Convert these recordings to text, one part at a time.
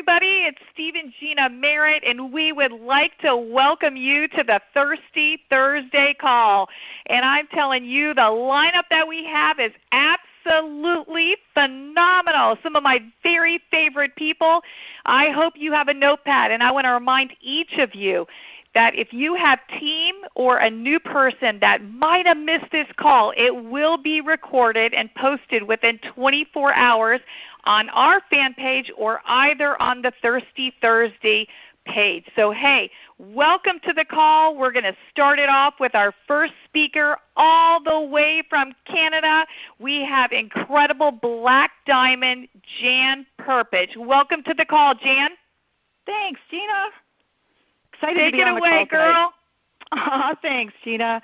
everybody. It's Steve and Gina Merritt, and we would like to welcome you to the Thirsty Thursday call. And I'm telling you, the lineup that we have is absolutely phenomenal. Some of my very favorite people. I hope you have a notepad, and I want to remind each of you that if you have team or a new person that might have missed this call, it will be recorded and posted within 24 hours on our fan page or either on the Thirsty Thursday page. So, hey, welcome to the call. We're going to start it off with our first speaker all the way from Canada. We have incredible Black Diamond, Jan Prpich. Welcome to the call, Jan. Thanks, Gina. Excited Take to be it on the away, call girl. Thanks, Gina.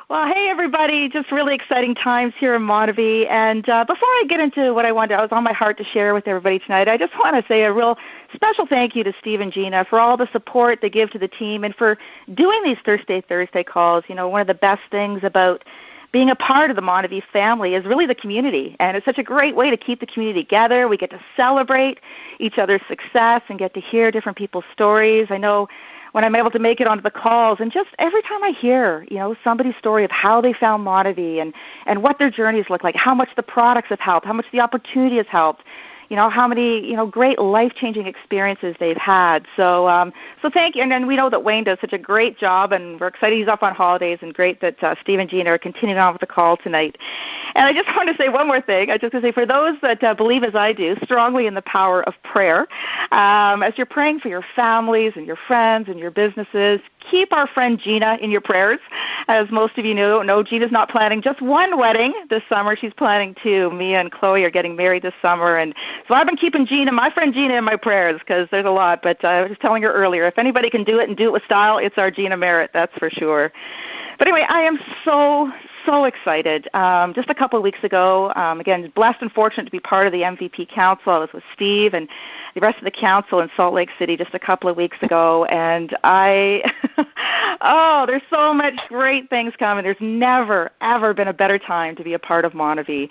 Well, hey, everybody. Just really exciting times here in Montague. And before I get into what I was on my heart to share with everybody tonight, I just want to say a real special thank you to Steve and Gina for all the support they give to the team and for doing these Thursday calls. You know, one of the best things about being a part of the Montague family is really the community, and it's such a great way to keep the community together. We get to celebrate each other's success and get to hear different people's stories. I know when I'm able to make it onto the calls, and just every time I hear, somebody's story of how they found Montague and what their journeys look like, how much the products have helped, how much the opportunity has helped, how many, great life-changing experiences they've had. So thank you. And then we know that Wayne does such a great job, and we're excited he's off on holidays, and great that Steve and Gina are continuing on with the call tonight. And I just want to say one more thing. I just want to say, for those that believe as I do strongly in the power of prayer, as you're praying for your families and your friends and your businesses, keep our friend Gina in your prayers. As most of you know, Gina's not planning just one wedding this summer. She's planning two. Mia and Chloe are getting married this summer, and so I've been keeping my friend Gina, in my prayers, because there's a lot. But I was telling her earlier, if anybody can do it and do it with style, it's our Gina Merritt, that's for sure. But anyway, I am so excited. Just a couple of weeks ago, again, blessed and fortunate to be part of the MVP Council. I was with Steve and the rest of the council in Salt Lake City just a couple of weeks ago, and there's so much great things coming. There's never, ever been a better time to be a part of Montague.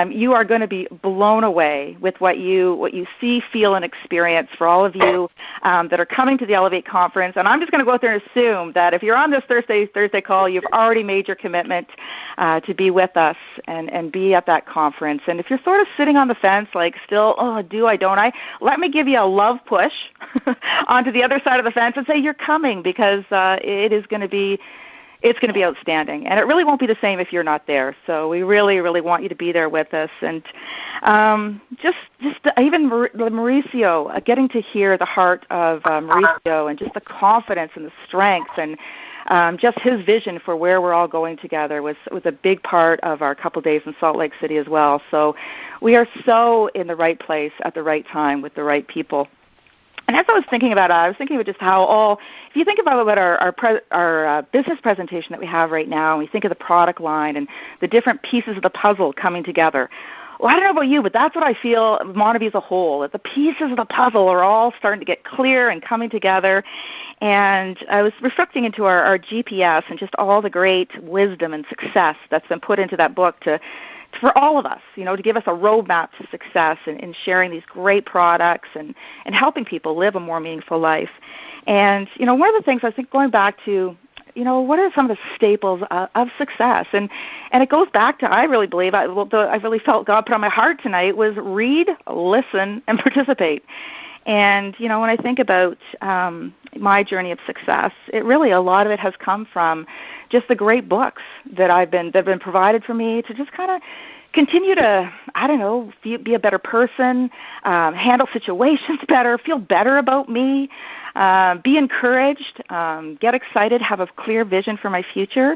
You are going to be blown away with what you see, feel, and experience for all of you that are coming to the Elevate Conference. And I'm just going to go out there and assume that if you're on this Thursday call, you've already made your commitment to be with us and be at that conference. And if you're sort of sitting on the fence, like still, do I, don't I, let me give you a love push onto the other side of the fence and say you're coming, because it's going to be outstanding. And it really won't be the same if you're not there. So we really, really want you to be there with us. And just even Mauricio, getting to hear the heart of Mauricio and just the confidence and the strength and just his vision for where we're all going together was a big part of our couple days in Salt Lake City as well. So we are so in the right place at the right time with the right people. And as I was thinking about it, I was thinking about just how if you think about what our business presentation that we have right now, and we think of the product line and the different pieces of the puzzle coming together. Well, I don't know about you, but that's what I feel Montague as a whole, that the pieces of the puzzle are all starting to get clear and coming together. And I was reflecting into our GPS and just all the great wisdom and success that's been put into that book for all of us, to give us a roadmap to success in sharing these great products and helping people live a more meaningful life. And, one of the things I think going back to, what are some of the staples of success? And it goes back to, I really believe, I really felt God put on my heart tonight was read, listen, and participate. And, when I think about my journey of success, a lot of it has come from just the great books that have been provided for me to just kind of continue to, be a better person, handle situations better, feel better about me, be encouraged, get excited, have a clear vision for my future.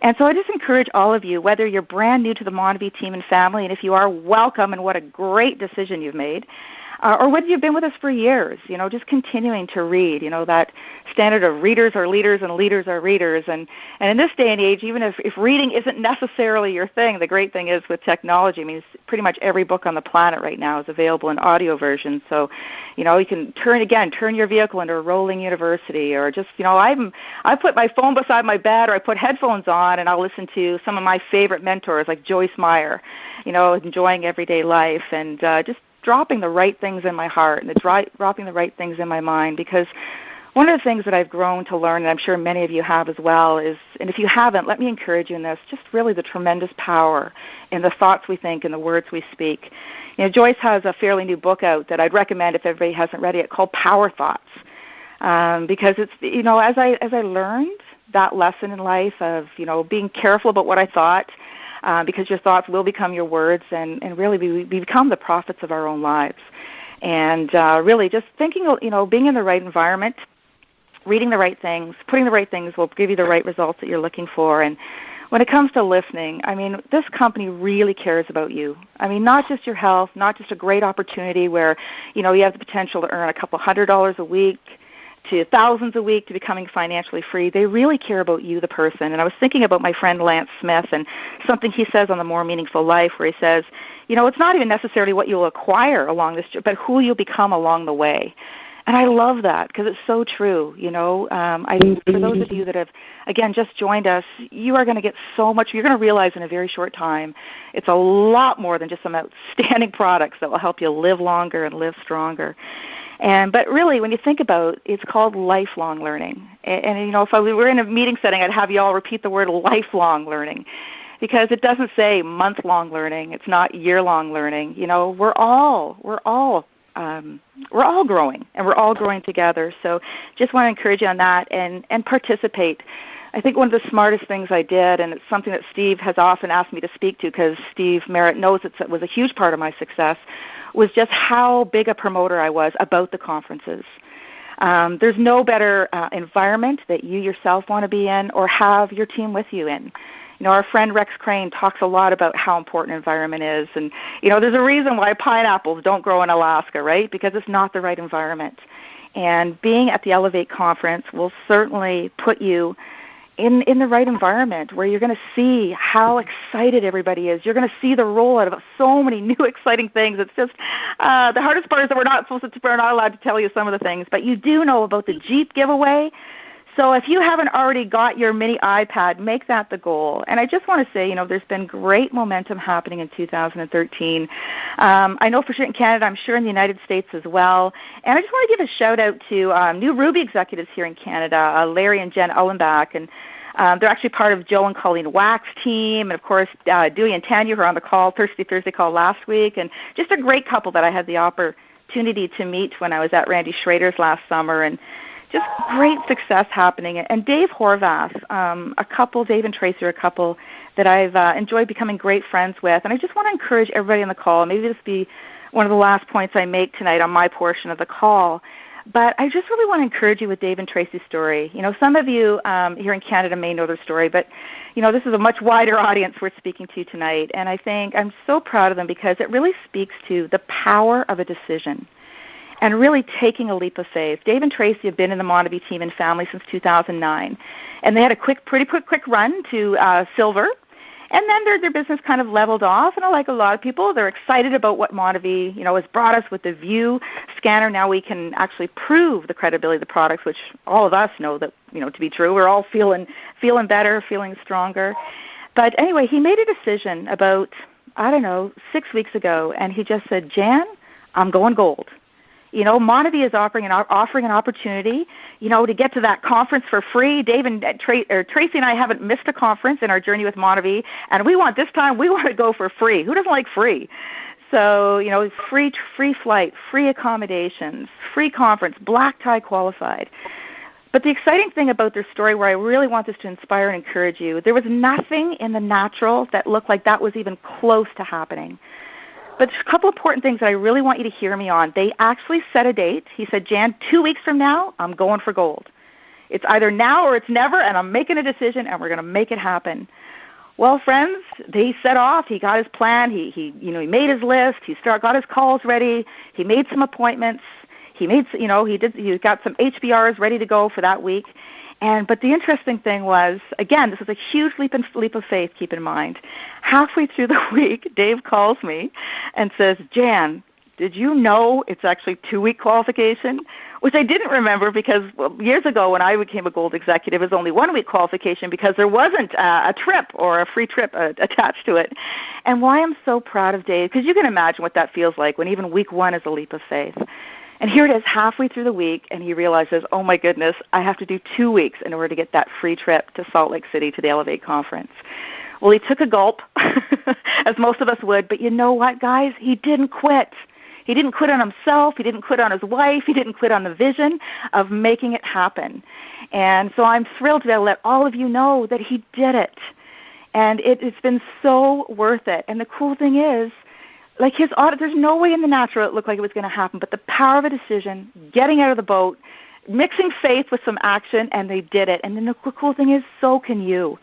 And so I just encourage all of you, whether you're brand new to the Montague team and family, and if you are, welcome, and what a great decision you've made, or whether you've been with us for years, just continuing to read, that standard of readers are leaders and leaders are readers. And in this day and age, even if reading isn't necessarily your thing, the great thing is with technology, pretty much every book on the planet right now is available in audio version. So, you can turn your vehicle into a rolling university, or just, I put my phone beside my bed, or I put headphones on and I'll listen to some of my favorite mentors like Joyce Meyer, enjoying everyday life, and just dropping the right things in my heart and dropping the right things in my mind, because one of the things that I've grown to learn, and I'm sure many of you have as well, is, and if you haven't, let me encourage you in this, just really the tremendous power in the thoughts we think and the words we speak. You know, Joyce has a fairly new book out that I'd recommend if everybody hasn't read it, called Power Thoughts, because it's, you know, as I learned that lesson in life of, you know, being careful about what I thought, because your thoughts will become your words, and really we become the prophets of our own lives. And really just thinking, you know, being in the right environment, reading the right things, putting the right things will give you the right results that you're looking for. And when it comes to listening, I mean, this company really cares about you. I mean, not just your health, not just a great opportunity where, you know, you have the potential to earn a couple $100 a week to thousands a week to becoming financially free. They really care about you, the person. And I was thinking about my friend Lance Smith and something he says on The More Meaningful Life, where he says, you know, it's not even necessarily what you'll acquire along this, but who you'll become along the way. And I love that because it's so true, you know. For those of you that have, again, just joined us, you are going to get so much. You're going to realize in a very short time it's a lot more than just some outstanding products that will help you live longer and live stronger. But really, when you think about it, it's called lifelong learning. And you know, if we were in a meeting setting, I'd have you all repeat the word lifelong learning, because it doesn't say month-long learning. It's not year-long learning. You know, we're all growing, and we're all growing together. So just want to encourage you on that and participate. I think one of the smartest things I did, and it's something that Steve has often asked me to speak to because Steve Merritt knows it was a huge part of my success, was just how big a promoter I was about the conferences. There's no better environment that you yourself want to be in or have your team with you in. You know, our friend Rex Crane talks a lot about how important environment is. And, you know, there's a reason why pineapples don't grow in Alaska, right? Because it's not the right environment. And being at the Elevate conference will certainly put you in the right environment where you're going to see how excited everybody is. You're going to see the rollout of so many new exciting things. It's just the hardest part is that we're not allowed to tell you some of the things. But you do know about the Jeep giveaway. So if you haven't already got your mini iPad, make that the goal. And I just want to say, you know, there's been great momentum happening in 2013. I know for sure in Canada, I'm sure in the United States as well. And I just want to give a shout-out to new Ruby executives here in Canada, Larry and Jen Ullenbach. And they're actually part of Joe and Colleen Wack's team. And, of course, Dewey and Tanya, who are on the call, Thursday call last week. And just a great couple that I had the opportunity to meet when I was at Randy Schrader's last summer. And just great success happening. And Dave Horvath, Dave and Tracy are a couple that I've enjoyed becoming great friends with. And I just want to encourage everybody on the call, maybe this be one of the last points I make tonight on my portion of the call, but I just really want to encourage you with Dave and Tracy's story. You know, some of you here in Canada may know their story, but, you know, this is a much wider audience we're speaking to tonight. And I think I'm so proud of them because it really speaks to the power of a decision and really taking a leap of faith. Dave and Tracy have been in the Monavie team and family since 2009, and they had a pretty quick run to silver, and then their business kind of leveled off. And like a lot of people, they're excited about what Monavie, you know, has brought us with the View scanner. Now we can actually prove the credibility of the products, which all of us know that, you know, to be true. We're all feeling better, feeling stronger. But anyway, he made a decision about 6 weeks ago, and he just said, Jan, I'm going gold. You know, Monavie is offering an opportunity, you know, to get to that conference for free. Dave and Tracy and I haven't missed a conference in our journey with Monavie, and we want to go for free. Who doesn't like free? So, you know, free flight, free accommodations, free conference, black tie qualified. But the exciting thing about their story, where I really want this to inspire and encourage you, there was nothing in the natural that looked like that was even close to happening. But there's a couple of important things that I really want you to hear me on. They actually set a date. He said, Jan, 2 weeks from now, I'm going for gold. It's either now or it's never, and I'm making a decision, and we're going to make it happen. Well, friends, they set off. He got his plan. He made his list. He got his calls ready. He made some appointments. He got some HBRs ready to go for that week. But the interesting thing was, again, this was a huge leap of faith, keep in mind. Halfway through the week, Dave calls me and says, Jan, did you know it's actually 2-week qualification? Which I didn't remember because years ago when I became a gold executive, it was only 1-week qualification because there wasn't a trip or a free trip attached to it. And why I'm so proud of Dave, because you can imagine what that feels like when even week 1 is a leap of faith. And here it is halfway through the week, and he realizes, oh, my goodness, I have to do 2 weeks in order to get that free trip to Salt Lake City to the Elevate Conference. Well, he took a gulp, as most of us would, but you know what, guys? He didn't quit. He didn't quit on himself. He didn't quit on his wife. He didn't quit on the vision of making it happen. And so I'm thrilled to be able to let all of you know that he did it. And it's been so worth it. And the cool thing is, like his audit, there's no way in the natural it looked like it was going to happen, but the power of a decision, getting out of the boat, mixing faith with some action, and they did it. And then the cool thing is, so can you.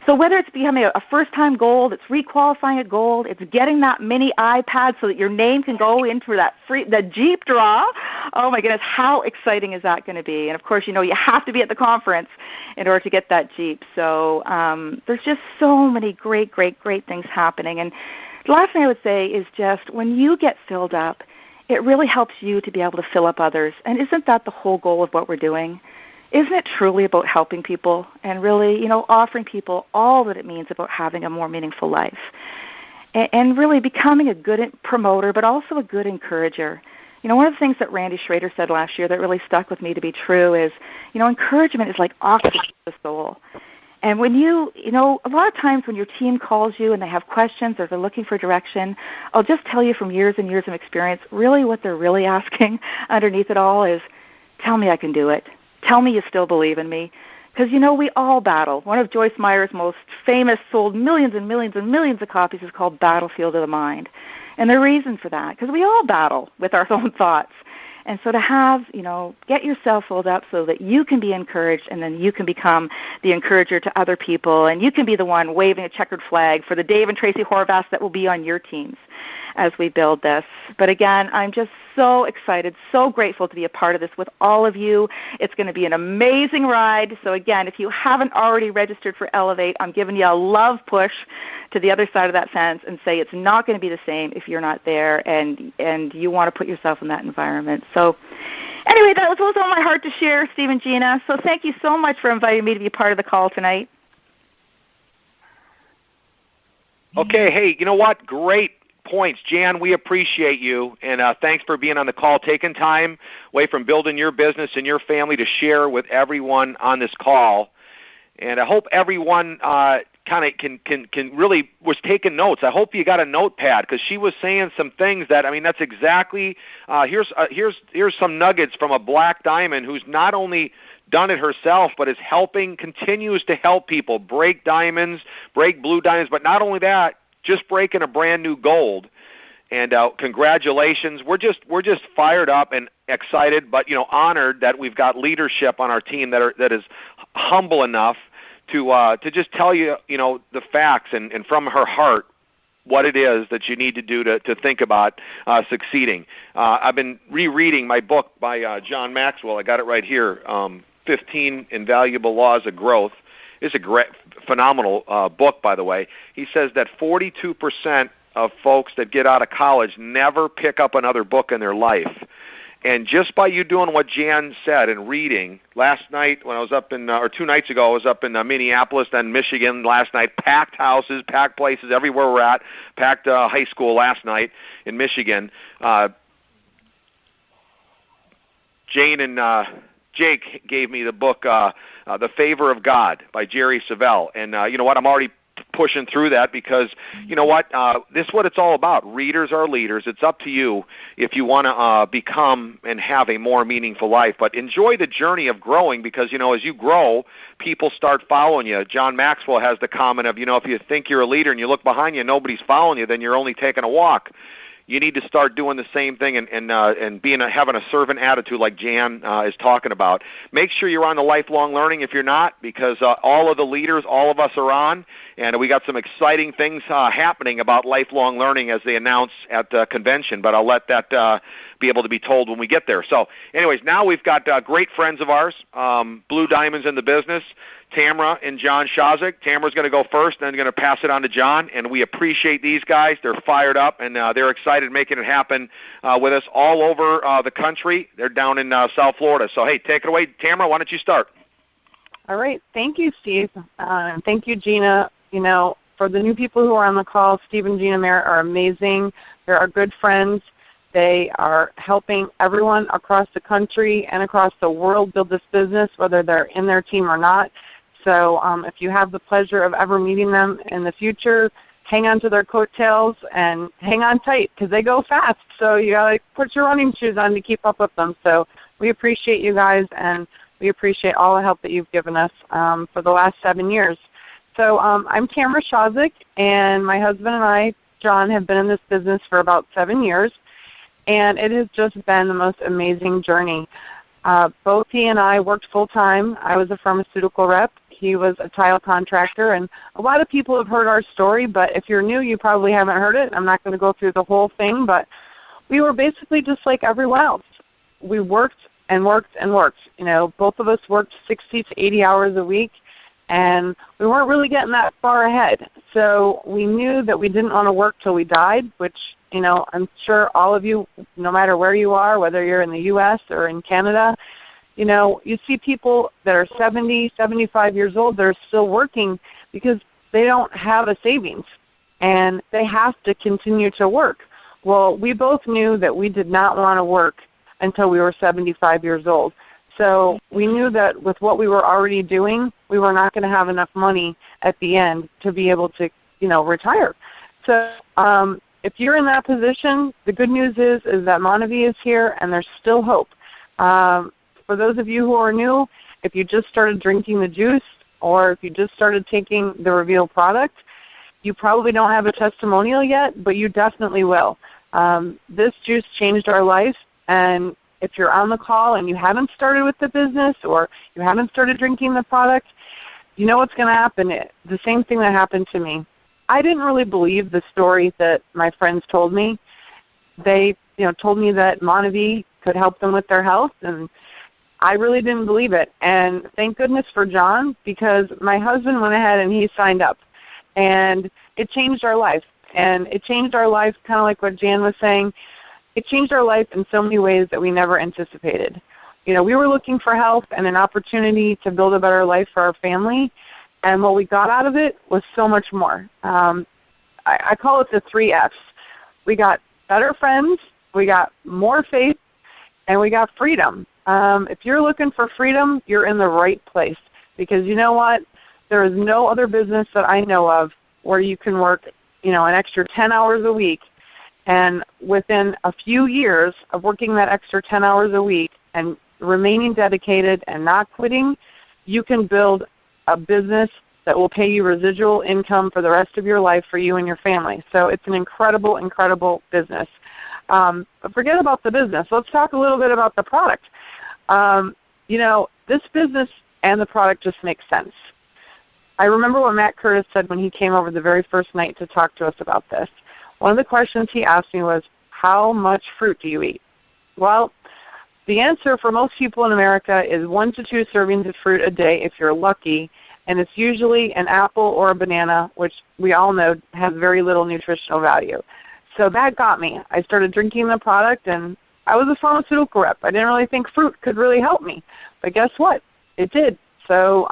So whether it's becoming a first-time gold, it's requalifying a gold, it's getting that mini iPad so that your name can go into the Jeep draw. Oh, my goodness, how exciting is that going to be? And, of course, you know you have to be at the conference in order to get that Jeep. So there's just so many great things happening. And the last thing I would say is just when you get filled up, it really helps you to be able to fill up others. And isn't that the whole goal of what we're doing? Isn't it truly about helping people and really, offering people all that it means about having a more meaningful life? And really becoming a good promoter, but also a good encourager. One of the things that Randy Schrader said last year that really stuck with me to be true is, encouragement is like oxygen to the soul. And when a lot of times when your team calls you and they have questions or they're looking for direction, I'll just tell you from years and years of experience, really what they're really asking underneath it all is, tell me I can do it. Tell me you still believe in me. Because, we all battle. One of Joyce Meyer's most famous, sold millions and millions and millions of copies is called Battlefield of the Mind. And the reason for that, because we all battle with our own thoughts. And so to have, get yourself filled up so that you can be encouraged and then you can become the encourager to other people and you can be the one waving a checkered flag for the Dave and Tracy Horvaths that will be on your teams as we build this. But again, I'm just so excited, so grateful to be a part of this with all of you. It's going to be an amazing ride. So again, if you haven't already registered for Elevate, I'm giving you a love push to the other side of that fence and say it's not going to be the same if you're not there and you want to put yourself in that environment. So anyway, that was on my heart to share, Steve and Gina. So thank you so much for inviting me to be part of the call tonight. Okay, hey, you know what? Great points. Jan, we appreciate you, and thanks for being on the call, taking time away from building your business and your family to share with everyone on this call. And I hope everyone kind of can really was taking notes. I hope you got a notepad because she was saying some things that, that's exactly, here's some nuggets from a black diamond who's not only done it herself, but continues to help people break diamonds, break blue diamonds, but not only that, just breaking a brand new gold. And congratulations. We're just fired up and excited, but honored that we've got leadership on our team that is humble enough to just tell you the facts and from her heart what it is that you need to do to think about succeeding. I've been rereading my book by John Maxwell. I got it right here, 15 Invaluable Laws of Growth. It's a great, phenomenal book, by the way. He says that 42% of folks that get out of college never pick up another book in their life. And just by you doing what Jan said and reading, last night when I was up or 2 nights ago, I was up in Minneapolis, then Michigan last night, packed houses, packed places everywhere we're at, packed high school last night in Michigan. Jane and Jake gave me the book, The Favor of God by Jerry Savelle. And you know what, I'm already pushing through that because, you know what, this is what it's all about. Readers are leaders. It's up to you if you want to become and have a more meaningful life. But enjoy the journey of growing because, as you grow, people start following you. John Maxwell has the comment of, if you think you're a leader and you look behind you and nobody's following you, then you're only taking a walk. You need to start doing the same thing and having a servant attitude like Jan is talking about. Make sure you're on the lifelong learning if you're not, because all of the leaders, all of us are on, and we got some exciting things happening about lifelong learning as they announce at the convention, but I'll let that be able to be told when we get there. So anyways, now we've got great friends of ours, Blue Diamonds in the business. Tamra and John Ksiazek. Tamra's going to go first, then going to pass it on to John, and we appreciate these guys. They're fired up, and they're excited making it happen with us all over the country. They're down in South Florida. So, hey, take it away. Tamra, why don't you start? All right. Thank you, Steve. Thank you, Gina. For the new people who are on the call, Steve and Gina Merritt are amazing. They're our good friends. They are helping everyone across the country and across the world build this business, whether they're in their team or not. So if you have the pleasure of ever meeting them in the future, hang on to their coattails and hang on tight because they go fast. So you got to put your running shoes on to keep up with them. So we appreciate you guys, and we appreciate all the help that you've given us for the last 7 years. So I'm Tamra Ksiazek, and my husband and I, John, have been in this business for about 7 years, and it has just been the most amazing journey. Both he and I worked full-time. I was a pharmaceutical rep. He was a tile contractor, and a lot of people have heard our story, but if you're new, you probably haven't heard it. I'm not going to go through the whole thing, but we were basically just like everyone else. We worked and worked and worked. Both of us worked 60 to 80 hours a week, and we weren't really getting that far ahead. So we knew that we didn't want to work till we died, which, I'm sure all of you, no matter where you are, whether you're in the U.S. or in Canada, you see people that are 70, 75 years old that are still working because they don't have a savings, and they have to continue to work. Well, we both knew that we did not want to work until we were 75 years old. So we knew that with what we were already doing, we were not going to have enough money at the end to be able to, retire. So if you're in that position, the good news is that Monavie is here, and there's still hope. For those of you who are new, if you just started drinking the juice, or if you just started taking the Reveal product, you probably don't have a testimonial yet, but you definitely will. This juice changed our life, and if you're on the call and you haven't started with the business or you haven't started drinking the product, you know what's going to happen. The same thing that happened to me. I didn't really believe the story that my friends told me. They told me that Monavie could help them with their health, and I really didn't believe it. And thank goodness for John, because my husband went ahead and he signed up, and it changed our life. And it changed our life kind of like what Jan was saying. It changed our life in so many ways that we never anticipated. We were looking for help and an opportunity to build a better life for our family, and what we got out of it was so much more. I call it the 3 Fs. We got better friends, we got more faith, and we got freedom. If you're looking for freedom, you're in the right place, because you know what? There is no other business that I know of where you can work, an extra 10 hours a week, and within a few years of working that extra 10 hours a week and remaining dedicated and not quitting, you can build a business that will pay you residual income for the rest of your life for you and your family. So it's an incredible, incredible business. But forget about the business. Let's talk a little bit about the product. This business and the product just makes sense. I remember what Matt Curtis said when he came over the very first night to talk to us about this. One of the questions he asked me was, how much fruit do you eat? Well, the answer for most people in America is 1 to 2 servings of fruit a day if you're lucky, and it's usually an apple or a banana, which we all know has very little nutritional value. So that got me. I started drinking the product, and I was a pharmaceutical rep. I didn't really think fruit could really help me, but guess what? It did. So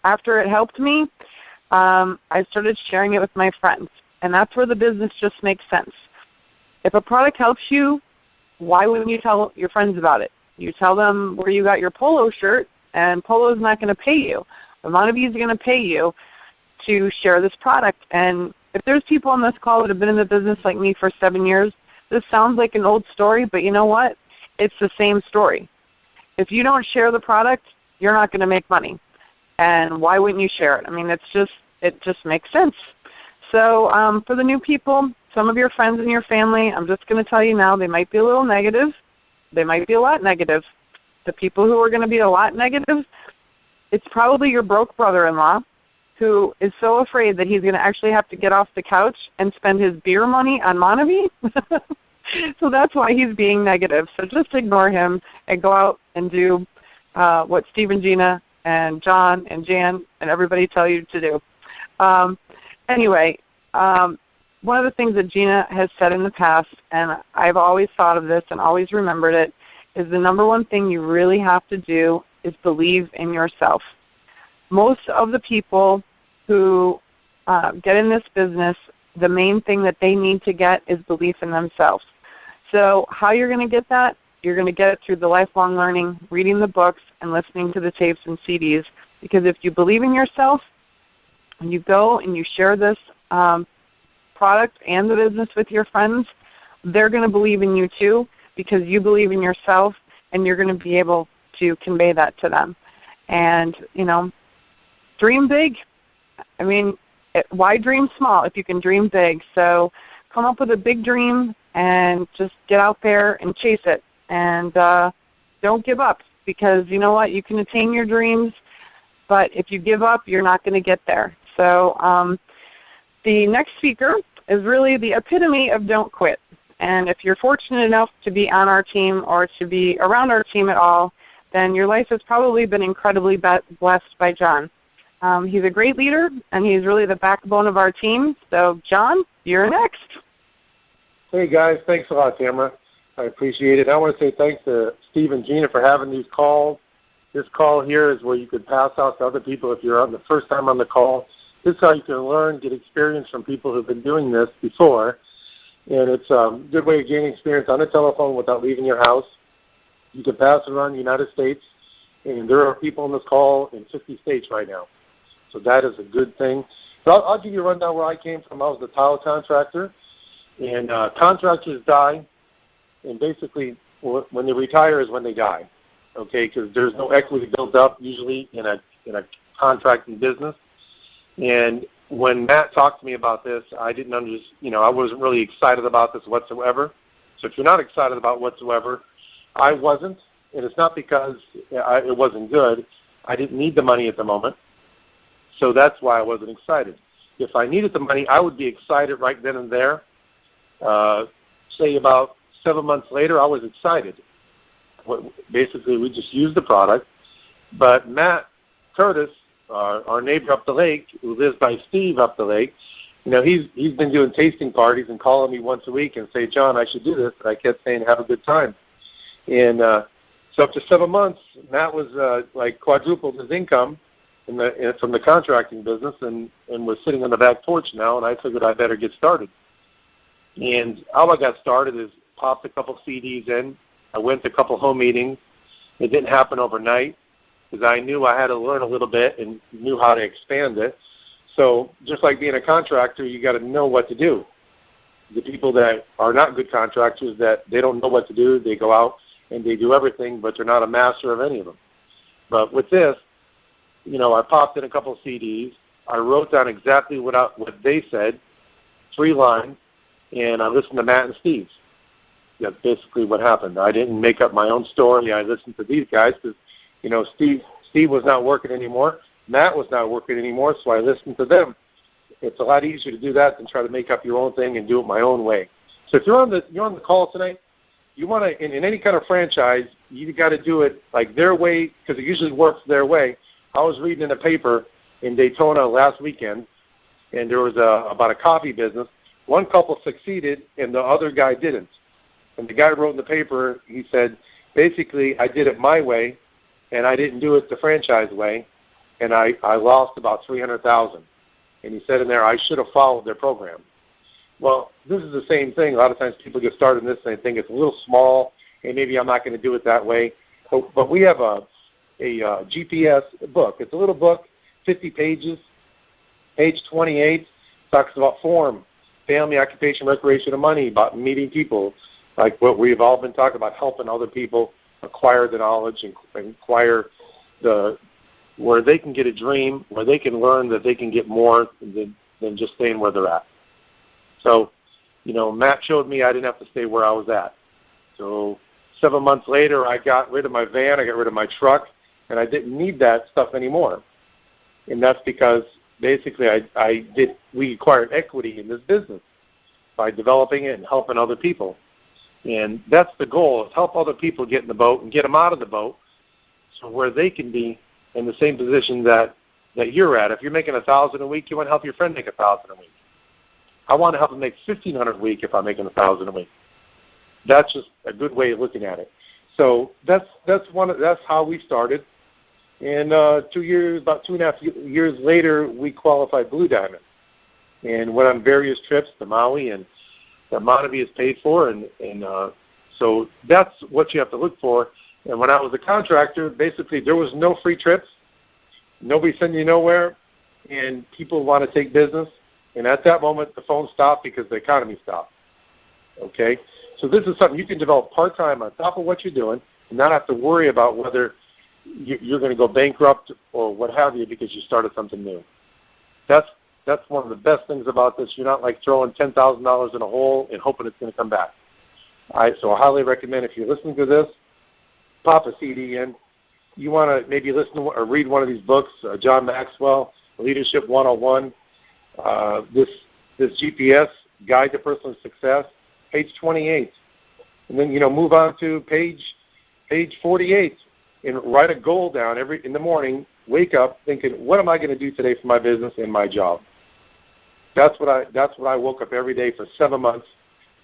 after it helped me, I started sharing it with my friends, and that's where the business just makes sense. If a product helps you, why wouldn't you tell your friends about it? You tell them where you got your polo shirt, and Polo is not going to pay you. The Monavie is going to pay you to share this product. And if there's people on this call that have been in the business like me for 7 years, this sounds like an old story, but you know what? It's the same story. If you don't share the product, you're not going to make money. And why wouldn't you share it? I mean, it just makes sense. So for the new people, some of your friends and your family, I'm just going to tell you now, they might be a little negative. They might be a lot negative. The people who are going to be a lot negative, it's probably your broke brother-in-law who is so afraid that he's going to actually have to get off the couch and spend his beer money on Monavie. So that's why he's being negative. So just ignore him and go out and do what Steve and Gina and John and Jan and everybody tell you to do. Anyway, one of the things that Gina has said in the past, and I've always thought of this and always remembered it, is the number one thing you really have to do is believe in yourself. Most of the people who get in this business, the main thing that they need to get is belief in themselves. So how you're going to get that? You're going to get it through the lifelong learning, reading the books, and listening to the tapes and CDs. Because if you believe in yourself, and you go and you share this product and the business with your friends, they're going to believe in you too, because you believe in yourself, and you're going to be able to convey that to them. And, dream big. I mean, why dream small if you can dream big? So come up with a big dream and just get out there and chase it. And don't give up, because you know what? You can attain your dreams, but if you give up, you're not going to get there. So the next speaker is really the epitome of don't quit. And if you're fortunate enough to be on our team or to be around our team at all, then your life has probably been incredibly blessed by John. He's a great leader, and he's really the backbone of our team. So, John, you're next. Hey, guys. Thanks a lot, Tamra. I appreciate it. I want to say thanks to Steve and Gina for having these calls. This call here is where you could pass out to other people if you're on the first time on the call. This is how you can learn, get experience from people who've been doing this before. And it's a good way of gaining experience on the telephone without leaving your house. You can pass it around the United States, and there are people on this call in 50 states right now. So that is a good thing. So I'll give you a rundown where I came from. I was a tile contractor, and contractors die, and basically when they retire is when they die, okay, because there's no equity built up usually in a contracting business. And when Matt talked to me about this, I didn't understand, I wasn't really excited about this whatsoever. So if you're not excited about whatsoever, I wasn't, and it's not because it wasn't good. I didn't need the money at the moment, so that's why I wasn't excited. If I needed the money, I would be excited right then and there. Say about 7 months later, I was excited. Basically, we just used the product. But Matt Curtis, our neighbor up the lake, who lives by Steve up the lake, he's been doing tasting parties and calling me once a week and say, John, I should do this. And I kept saying, have a good time. And so after 7 months, Matt was quadrupled his income from the contracting business and was sitting on the back porch now, and I figured I better get started. And how I got started is popped a couple CDs in. I went to a couple home meetings. It didn't happen overnight because I knew I had to learn a little bit and knew how to expand it. So just like being a contractor, you got to know what to do. The people that are not good contractors, that they don't know what to do, they go out and they do everything, but they're not a master of any of them. But with this, I popped in a couple of CDs. I wrote down exactly what they said, 3 lines, and I listened to Matt and Steve. That's basically what happened. I didn't make up my own story. I listened to these guys because, Steve was not working anymore. Matt was not working anymore, so I listened to them. It's a lot easier to do that than try to make up your own thing and do it my own way. So if you're on the call tonight, you want to, in any kind of franchise, you got to do it like their way, because it usually works their way. I was reading in a paper in Daytona last weekend, and there was about a coffee business. One couple succeeded, and the other guy didn't. And the guy wrote in the paper, he said, basically, I did it my way, and I didn't do it the franchise way, and I lost about $300,000. And he said in there, I should have followed their program. Well, this is the same thing. A lot of times people get started in this and they think it's a little small, and maybe I'm not going to do it that way. But we have a GPS book. It's a little book, 50 pages. Page 28 talks about form, family, occupation, recreation, and money, about meeting people, like what we've all been talking about, helping other people acquire the knowledge and acquire where they can get a dream, where they can learn that they can get more than just staying where they're at. So, Matt showed me I didn't have to stay where I was at. So 7 months later, I got rid of my van, I got rid of my truck, and I didn't need that stuff anymore. And that's because basically we acquired equity in this business by developing it and helping other people. And that's the goal, is help other people get in the boat and get them out of the boat so where they can be in the same position that you're at. If you're making $1,000 a week, you want to help your friend make $1,000 a week. I want to help him make $1,500 a week if I'm making $1,000 a week. That's just a good way of looking at it. So that's how we started. And about 2.5 years later, we qualified Blue Diamond and went on various trips to Maui, and that Monavie is paid for. And so that's what you have to look for. And when I was a contractor, basically there was no free trips. Nobody sending you nowhere, and people want to take business. And at that moment, the phone stopped because the economy stopped. Okay? So this is something you can develop part-time on top of what you're doing and not have to worry about whether you're going to go bankrupt or what have you because you started something new. That's one of the best things about this. You're not like throwing $10,000 in a hole and hoping it's going to come back. So I highly recommend, if you're listening to this, pop a CD in. You want to maybe listen to or read one of these books, John Maxwell, Leadership 101, this GPS, Guide to Personal Success, page 28. And then, move on to page 48 and write a goal down in the morning. Wake up thinking, what am I going to do today for my business and my job? That's what I woke up every day for 7 months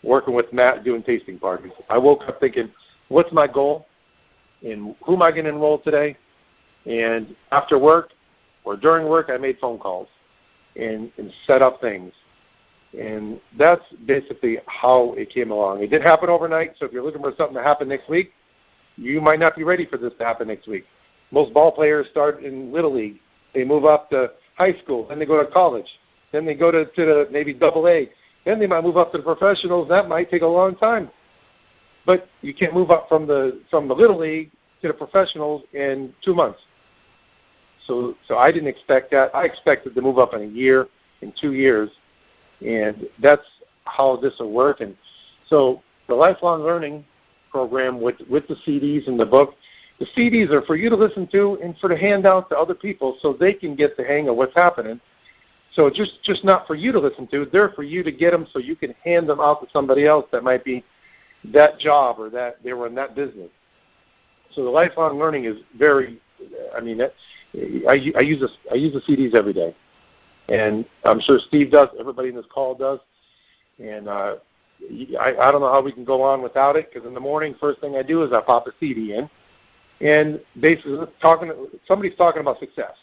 working with Matt doing tasting parties. I woke up thinking, what's my goal? And who am I going to enroll today? And after work or during work, I made phone calls and set up things. And that's basically how it came along. It didn't happen overnight, so if you're looking for something to happen next week, you might not be ready for this to happen next week. Most ball players start in Little League. They move up to high school, then they go to college, then they go to maybe AA, then they might move up to the professionals. That might take a long time. But you can't move up from the Little League to the professionals in 2 months. So I didn't expect that. I expected to move up in a year, in 2 years, and that's how this will work. And so the lifelong learning program with the CDs and the book, the CDs are for you to listen to and for to hand out to other people so they can get the hang of what's happening. So just not for you to listen to. They're for you to get them so you can hand them out to somebody else that might be that job or that they were in that business. So the lifelong learning is very, I use the CDs every day. And I'm sure Steve does, everybody in this call does. And I don't know how we can go on without it, because in the morning, first thing I do is I pop a CD in. And basically somebody's talking about success.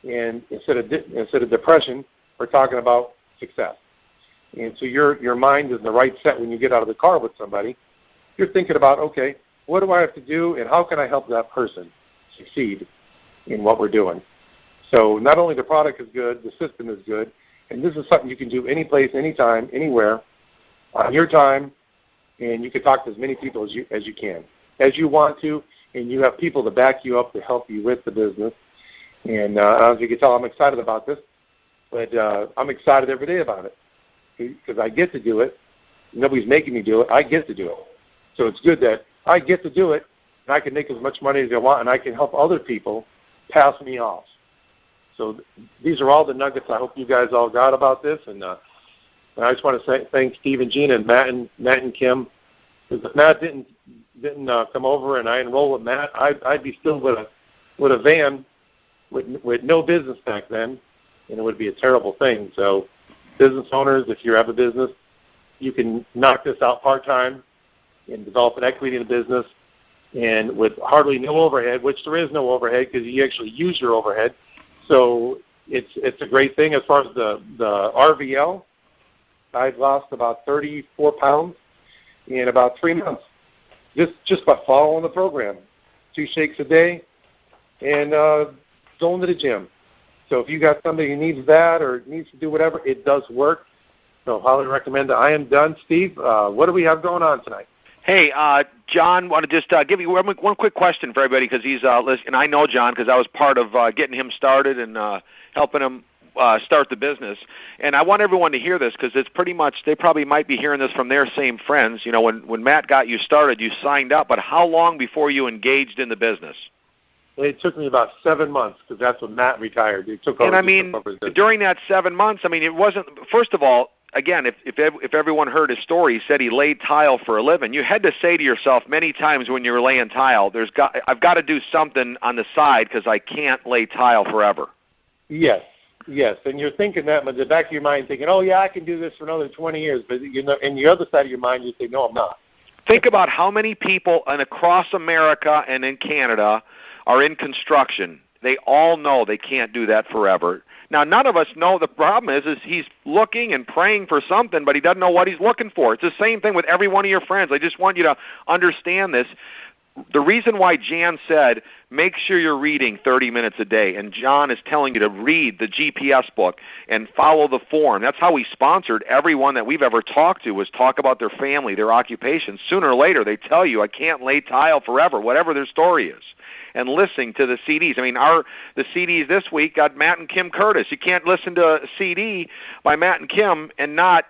And instead of depression, we're talking about success. And so your mind is in the right set when you get out of the car with somebody. You're thinking about, okay, what do I have to do and how can I help that person succeed in what we're doing? So not only the product is good, the system is good, and this is something you can do any place, anytime, anywhere, on your time, and you can talk to as many people as you can, as you want to, and you have people to back you up to help you with the business. And as you can tell, I'm excited about this, but I'm excited every day about it because I get to do it. Nobody's making me do it. I get to do it. So it's good that I get to do it, and I can make as much money as I want, and I can help other people pass me off. So these are all the nuggets I hope you guys all got about this. And I just want to thank Steve and Gina and Matt and Kim. Because if Matt didn't come over and I enrolled with Matt, I'd be still with a van with no business back then, and it would be a terrible thing. So business owners, if you have a business, you can knock this out part-time and develop an equity in the business, and with hardly no overhead, which there is no overhead because you actually use your overhead. So it's a great thing. As far as the RVL, I've lost about 34 pounds in about 3 months, just by following the program. 2 shakes a day and going to the gym. So if you got somebody who needs that or needs to do whatever, it does work. So highly recommend it. I am done. Steve, what do we have going on tonight? Hey, John, want to just give you one quick question for everybody because he's listening. And I know John because I was part of getting him started and helping him start the business. And I want everyone to hear this because it's pretty much, they probably might be hearing this from their same friends. You know, when Matt got you started, you signed up, but how long before you engaged in the business? It took me about 7 months because that's when Matt retired. He took over. And I mean, during that 7 months, I mean, it wasn't, first of all, again, if everyone heard his story, he said he laid tile for a living. You had to say to yourself many times when you were laying tile, I've got to do something on the side because I can't lay tile forever. Yes, and you're thinking that, but in the back of your mind thinking, oh, yeah, I can do this for another 20 years. But in the other side of your mind, you say, no, I'm not. Think about how many people across America and in Canada are in construction. They all know they can't do that forever. Now, none of us know. The problem is he's looking and praying for something, but he doesn't know what he's looking for. It's the same thing with every one of your friends. I just want you to understand this. The reason why Jan said, make sure you're reading 30 minutes a day, and John is telling you to read the GPS book and follow the form. That's how he sponsored everyone that we've ever talked to, was talk about their family, their occupation. Sooner or later, they tell you, I can't lay tile forever, whatever their story is. And listening to the CDs. I mean, the CDs this week got Matt and Kim Curtis. You can't listen to a CD by Matt and Kim and not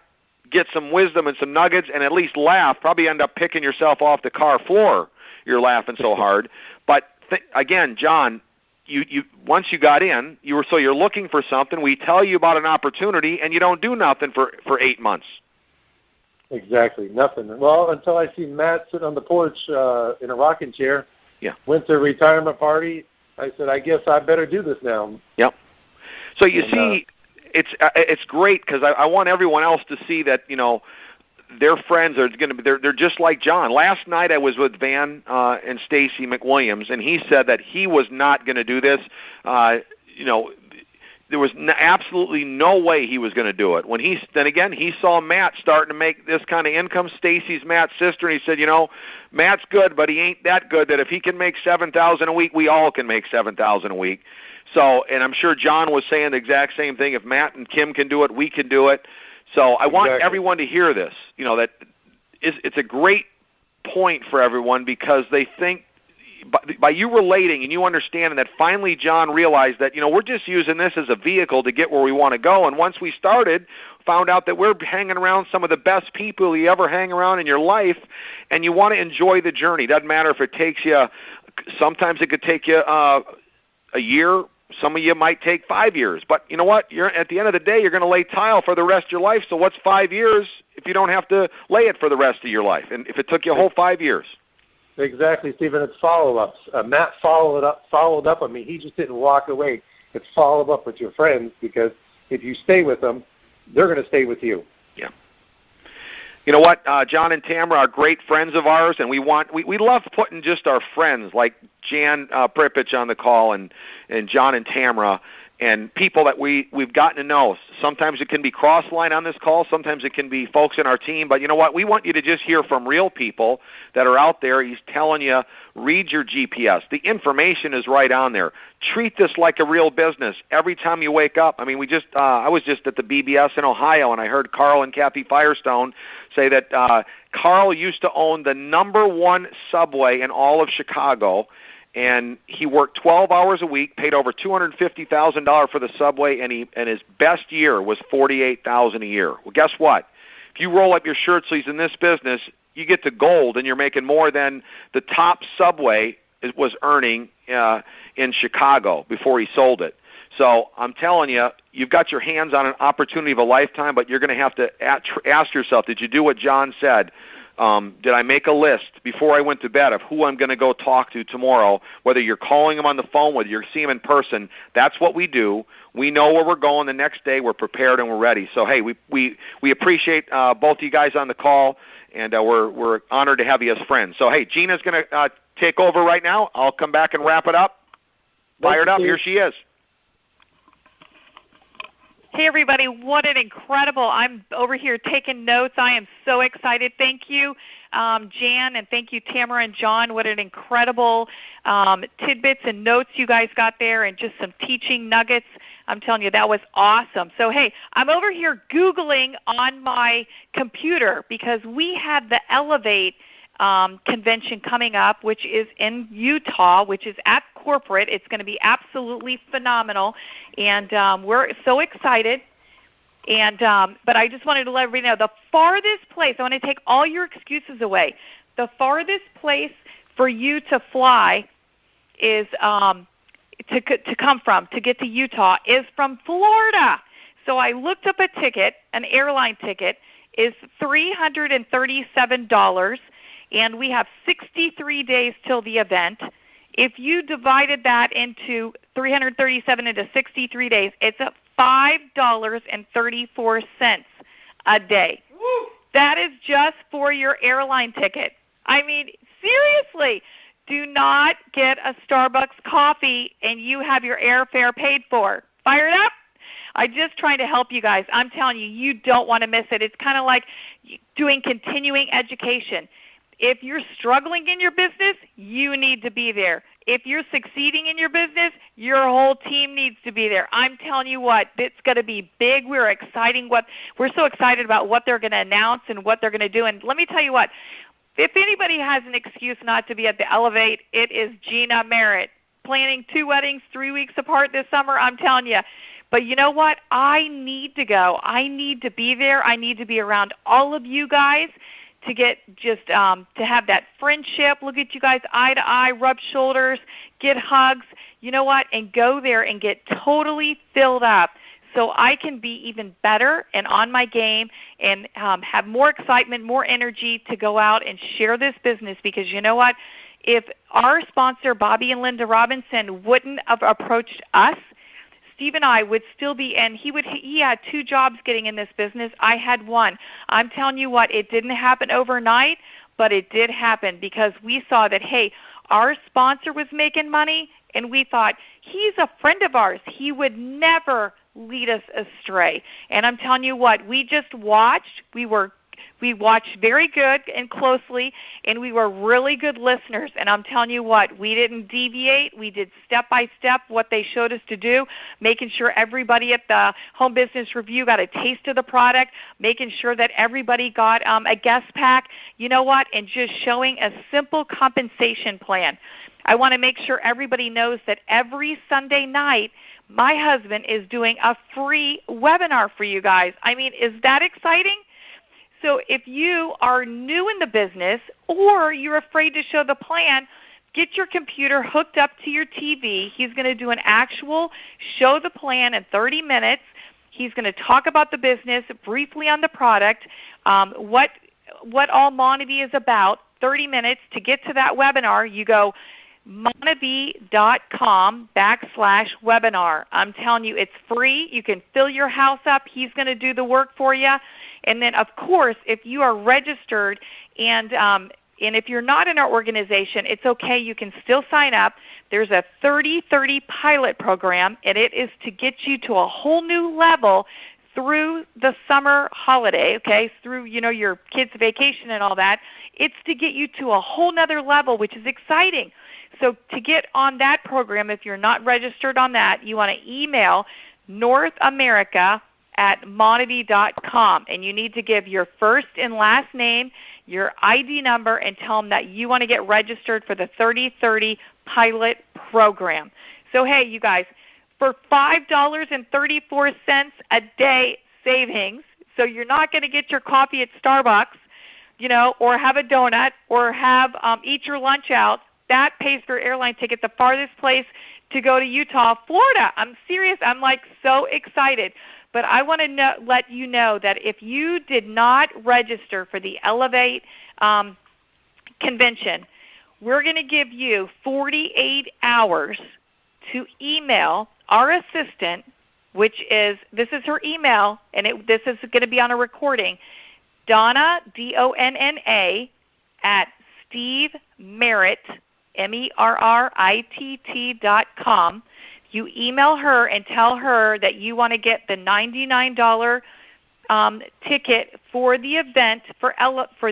get some wisdom and some nuggets and at least laugh. Probably end up picking yourself off the car floor. You're laughing so hard. But again, John, you once you got in, you're looking for something. We tell you about an opportunity, and you don't do nothing for 8 months. Exactly, nothing. Well, until I see Matt sitting on the porch in a rocking chair. Yeah. Went to a retirement party. I said, I guess I better do this now. Yep. So you see, it's great because I want everyone else to see that their friends are going to be. They're just like John. Last night I was with Van and Stacy McWilliams, and he said that he was not going to do this. There was absolutely no way he was going to do it. Then again, he saw Matt starting to make this kind of income. Stacy's Matt's sister, and he said, Matt's good, but he ain't that good. That if he can make $7,000 a week, we all can make $7,000 a week. So, and I'm sure John was saying the exact same thing. If Matt and Kim can do it, we can do it. So I want everyone to hear this. That it's a great point for everyone because they think by you relating and you understanding that finally John realized that we're just using this as a vehicle to get where we want to go. And once we started, found out that we're hanging around some of the best people you ever hang around in your life, and you want to enjoy the journey. Doesn't matter if it takes you. Sometimes it could take you a year. Some of you might take 5 years, but you know what? At the end of the day, you're going to lay tile for the rest of your life. So what's 5 years if you don't have to lay it for the rest of your life? And if it took you a whole 5 years. Exactly, Stephen. It's follow-ups. Matt followed up on me. He just didn't walk away. It's follow up with your friends because if you stay with them, they're going to stay with you. Yeah. You know what? John and Tamra are great friends of ours, and we love putting just our friends like Jan Prpich on the call and John and Tamra and people that we've gotten to know. Sometimes it can be cross-line on this call. Sometimes it can be folks in our team. But you know what? We want you to just hear from real people that are out there. He's telling you, read your GPS. The information is right on there. Treat this like a real business every time you wake up. I mean, I was just at the BBS in Ohio, and I heard Carl and Kathy Firestone say that Carl used to own the #1 Subway in all of Chicago, and he worked 12 hours a week, paid over $250,000 for the Subway, and his best year was $48,000 a year. Well, guess what? If you roll up your shirt sleeves in this business, you get to gold, and you're making more than the top Subway was earning in Chicago before he sold it. So I'm telling you, you've got your hands on an opportunity of a lifetime, but you're going to have to ask yourself, did you do what John said? Did I make a list before I went to bed of who I'm going to go talk to tomorrow, whether you're calling them on the phone, whether you're seeing them in person? That's what we do. We know where we're going the next day. We're prepared and we're ready. So, hey, we appreciate both of you guys on the call, and we're honored to have you as friends. So, hey, Gina's going to take over right now. I'll come back and wrap it up. Fired up. Here she is. Hey, everybody, what an incredible, I'm over here taking notes. I am so excited. Thank you, Jan, and thank you, Tamra and John. What an incredible tidbits and notes you guys got there and just some teaching nuggets. I'm telling you, that was awesome. So, hey, I'm over here Googling on my computer because we have the Elevate convention coming up, which is in Utah, which is at corporate. It's going to be absolutely phenomenal, and we're so excited. And but I just wanted to let everybody know the farthest place, I want to take all your excuses away, the farthest place for you to fly is to come from, to get to Utah, is from Florida. So I looked up a ticket, an airline ticket is $337, and we have 63 days till the event. If you divided that into 337 into 63 days, it's at $5.34 a day. Woo! That is just for your airline ticket. I mean, seriously, do not get a Starbucks coffee and you have your airfare paid for. Fire it up. I'm just trying to help you guys. I'm telling you, you don't want to miss it. It's kind of like doing continuing education. If you're struggling in your business, you need to be there. If you're succeeding in your business, your whole team needs to be there. I'm telling you what, it's going to be big. We're so excited about what they're going to announce and what they're going to do. And let me tell you what, if anybody has an excuse not to be at the Elevate, it is Gina Merritt. Planning 2 weddings 3 weeks apart this summer, I'm telling you. But you know what? I need to go. I need to be there. I need to be around all of you guys to get just to have that friendship, look at you guys eye to eye, rub shoulders, get hugs, you know what, and go there and get totally filled up so I can be even better and on my game and have more excitement, more energy to go out and share this business. Because you know what, if our sponsor, Bobby and Linda Robinson, wouldn't have approached us, Steve and I would still be, and he had 2 jobs getting in this business. I had 1. I'm telling you what, it didn't happen overnight, but it did happen because we saw that, hey, our sponsor was making money, and we thought, he's a friend of ours. He would never lead us astray. And I'm telling you what, we just watched. We watched very good and closely, and we were really good listeners. And I'm telling you what, we didn't deviate. We did step by step what they showed us to do, making sure everybody at the Home Business Review got a taste of the product, making sure that everybody got a guest pack, you know what, and just showing a simple compensation plan. I want to make sure everybody knows that every Sunday night, my husband is doing a free webinar for you guys. I mean, is that exciting? So if you are new in the business or you're afraid to show the plan, get your computer hooked up to your TV. He's going to do an actual show the plan in 30 minutes. He's going to talk about the business, briefly on the product, what all Monavie is about, 30 minutes. To get to that webinar, you go monavie.com/webinar. I'm telling you, it's free. You can fill your house up. He's going to do the work for you. And then, of course, if you are registered and if you're not in our organization, it's okay. You can still sign up. There's a 30-30 pilot program, and it is to get you to a whole new level through the summer holiday, okay, through, your kids' vacation and all that. It's to get you to a whole nother level, which is exciting. So to get on that program, if you're not registered on that, you want to email northamerica@monavie.com, and you need to give your first and last name, your ID number, and tell them that you want to get registered for the 30-30 pilot program. So, hey, you guys, for $5.34 a day savings, so you're not going to get your coffee at Starbucks, or have a donut, or have eat your lunch out. That pays for your airline ticket, the farthest place to go to Utah, Florida. I'm serious. I'm so excited. But I want to let you know that if you did not register for the Elevate convention, we're going to give you 48 hours to email our assistant, this is her email, and this is going to be on a recording, Donna, Donna, at Steve Merritt, MERRITT.com. You email her and tell her that you want to get the $99 ticket for the event, for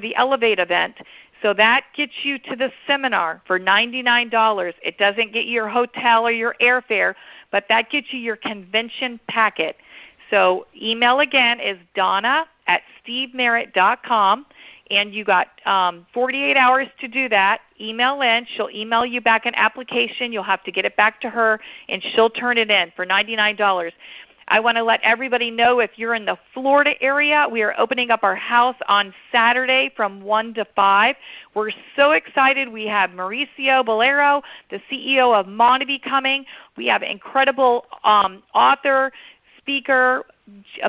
the Elevate event. So that gets you to the seminar for $99. It doesn't get you your hotel or your airfare, but that gets you your convention packet. So email again is Donna at stevemerritt.com, and you got 48 hours to do that. Email in. She'll email you back an application. You'll have to get it back to her, and she'll turn it in for $99. I want to let everybody know, if you're in the Florida area, we are opening up our house on Saturday from 1 to 5. We're so excited. We have Mauricio Bolero, the CEO of Monavie, coming. We have incredible author, speaker,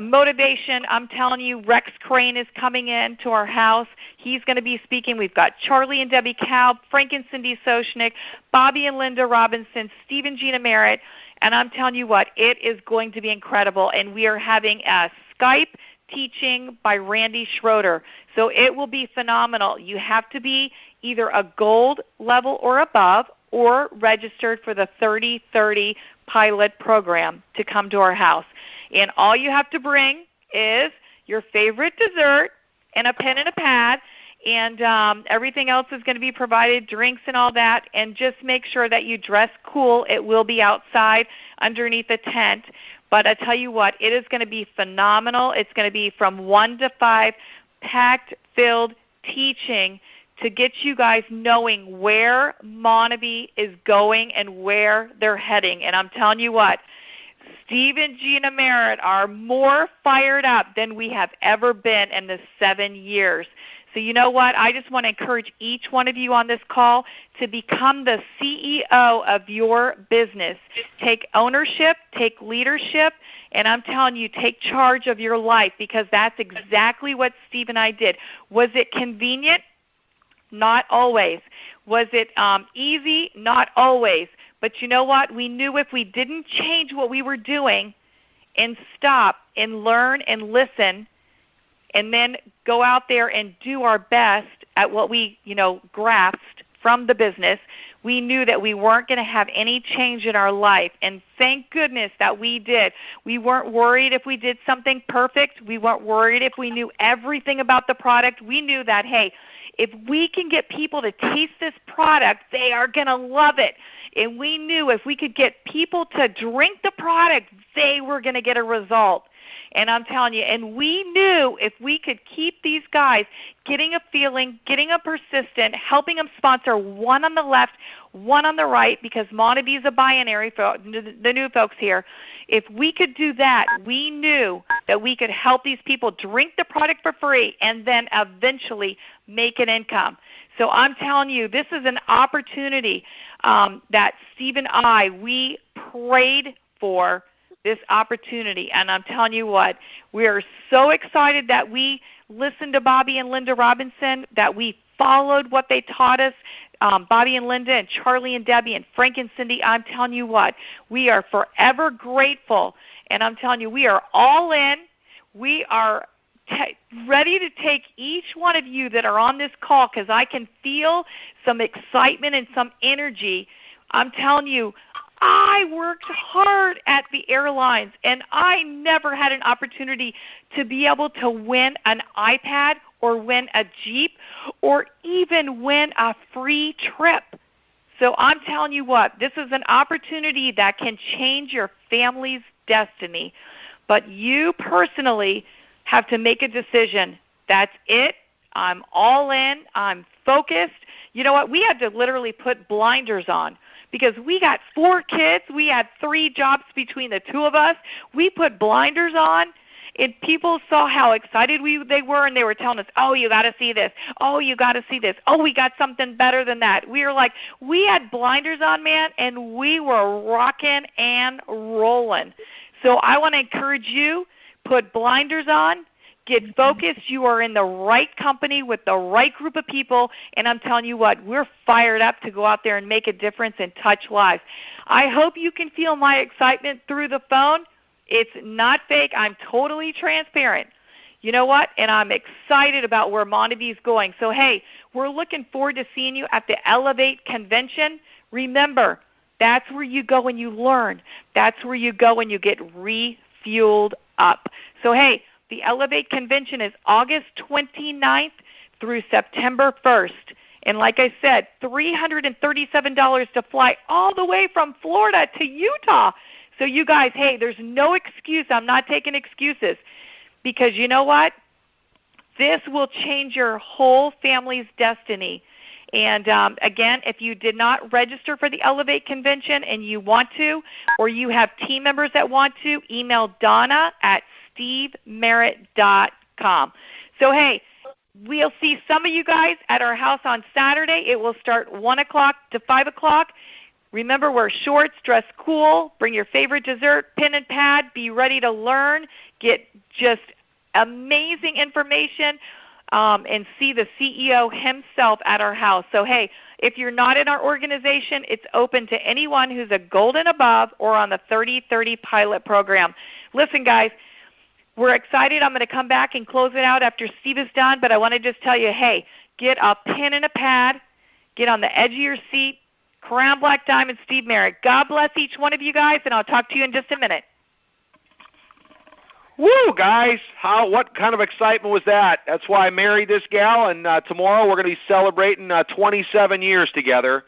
motivation. I'm telling you, Rex Crane is coming in to our house. He's going to be speaking. We've got Charlie and Debbie Cow, Frank and Cindy Soshnick, Bobby and Linda Robinson, Steve and Gina Merritt, and I'm telling you what, it is going to be incredible. And we are having a Skype teaching by Randy Schroeder. So it will be phenomenal. You have to be either a gold level or above or registered for the 30/30 pilot program to come to our house. And all you have to bring is your favorite dessert and a pen and a pad, and everything else is going to be provided, drinks and all that, and just make sure that you dress cool. It will be outside underneath a tent. But I tell you what, it is going to be phenomenal. It's going to be from 1 to 5, packed, filled teaching to get you guys knowing where Monavie is going and where they're heading. And I'm telling you what, Steve and Gina Merritt are more fired up than we have ever been in the 7 years. So you know what? I just want to encourage each one of you on this call to become the CEO of your business. Take ownership, take leadership, and I'm telling you, take charge of your life, because that's exactly what Steve and I did. Was it convenient? Not always. Was it easy? Not always. But you know what? We knew if we didn't change what we were doing and stop and learn and listen and then go out there and do our best at what we, grasped from the business, we knew that we weren't going to have any change in our life. And thank goodness that we did. We weren't worried if we did something perfect. We weren't worried if we knew everything about the product. We knew that, hey, if we can get people to taste this product, they are going to love it. And we knew if we could get people to drink the product, they were going to get a result. And I'm telling you, and we knew if we could keep these guys getting a feeling, getting a persistent, helping them sponsor one on the left, one on the right, because Monavie is a binary for the new folks here. If we could do that, we knew that we could help these people drink the product for free and then eventually make an income. So I'm telling you, this is an opportunity that Steve and I, we prayed for this opportunity. And I'm telling you what, we are so excited that we listened to Bobby and Linda Robinson, that we followed what they taught us, Bobby and Linda and Charlie and Debbie and Frank and Cindy. I'm telling you what, we are forever grateful. And I'm telling you, we are all in. We are ready to take each one of you that are on this call, because I can feel some excitement and some energy. I'm telling you, I worked hard at the airlines, and I never had an opportunity to be able to win an iPad or win a Jeep or even win a free trip. So I'm telling you what, this is an opportunity that can change your family's destiny. But you personally have to make a decision. That's it. I'm all in. I'm focused. You know what? We had to literally put blinders on, because we got 4 kids. We had 3 jobs between the 2 of us. We put blinders on, and people saw how excited they were, and they were telling us, oh, you got to see this. Oh, you got to see this. Oh, we got something better than that. We were like, we had blinders on, man, and we were rocking and rolling. So I want to encourage you, put blinders on. Get focused. You are in the right company with the right group of people, and I'm telling you what, we're fired up to go out there and make a difference and touch lives. I hope you can feel my excitement through the phone. It's not fake. I'm totally transparent. You know what? And I'm excited about where Monavie is going. So, hey, we're looking forward to seeing you at the Elevate Convention. Remember, that's where you go and you learn. That's where you go and you get refueled up. So, hey, the Elevate Convention is August 29th through September 1st. And like I said, $337 to fly all the way from Florida to Utah. So you guys, hey, there's no excuse. I'm not taking excuses, because you know what? This will change your whole family's destiny. And again, if you did not register for the Elevate Convention and you want to, or you have team members that want to, email Donna at stevemerritt.com. So, hey, we'll see some of you guys at our house on Saturday. It will start 1 o'clock to 5 o'clock. Remember, wear shorts, dress cool, bring your favorite dessert, pen and pad, be ready to learn, get just amazing information, and see the CEO himself at our house. So, hey, if you're not in our organization, it's open to anyone who's a gold and above or on the 30-30 pilot program. Listen, guys, we're excited. I'm going to come back and close it out after Steve is done, but I want to just tell you, hey, get a pen and a pad, get on the edge of your seat, Crown Black Diamond, Steve Merritt. God bless each one of you guys, and I'll talk to you in just a minute. Woo, guys! What kind of excitement was that? That's why I married this gal, and tomorrow we're going to be celebrating 27 years together.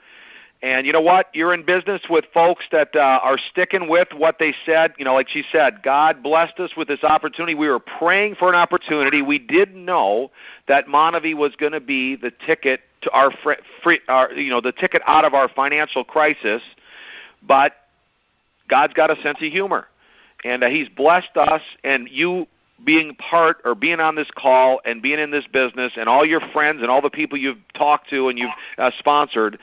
And you know what? You're in business with folks that are sticking with what they said. You know, like she said, God blessed us with this opportunity. We were praying for an opportunity. We didn't know that Monavie was going to be the ticket to the ticket out of our financial crisis. But God's got a sense of humor. And He's blessed us, and you being part or being on this call and being in this business and all your friends and all the people you've talked to and you've sponsored,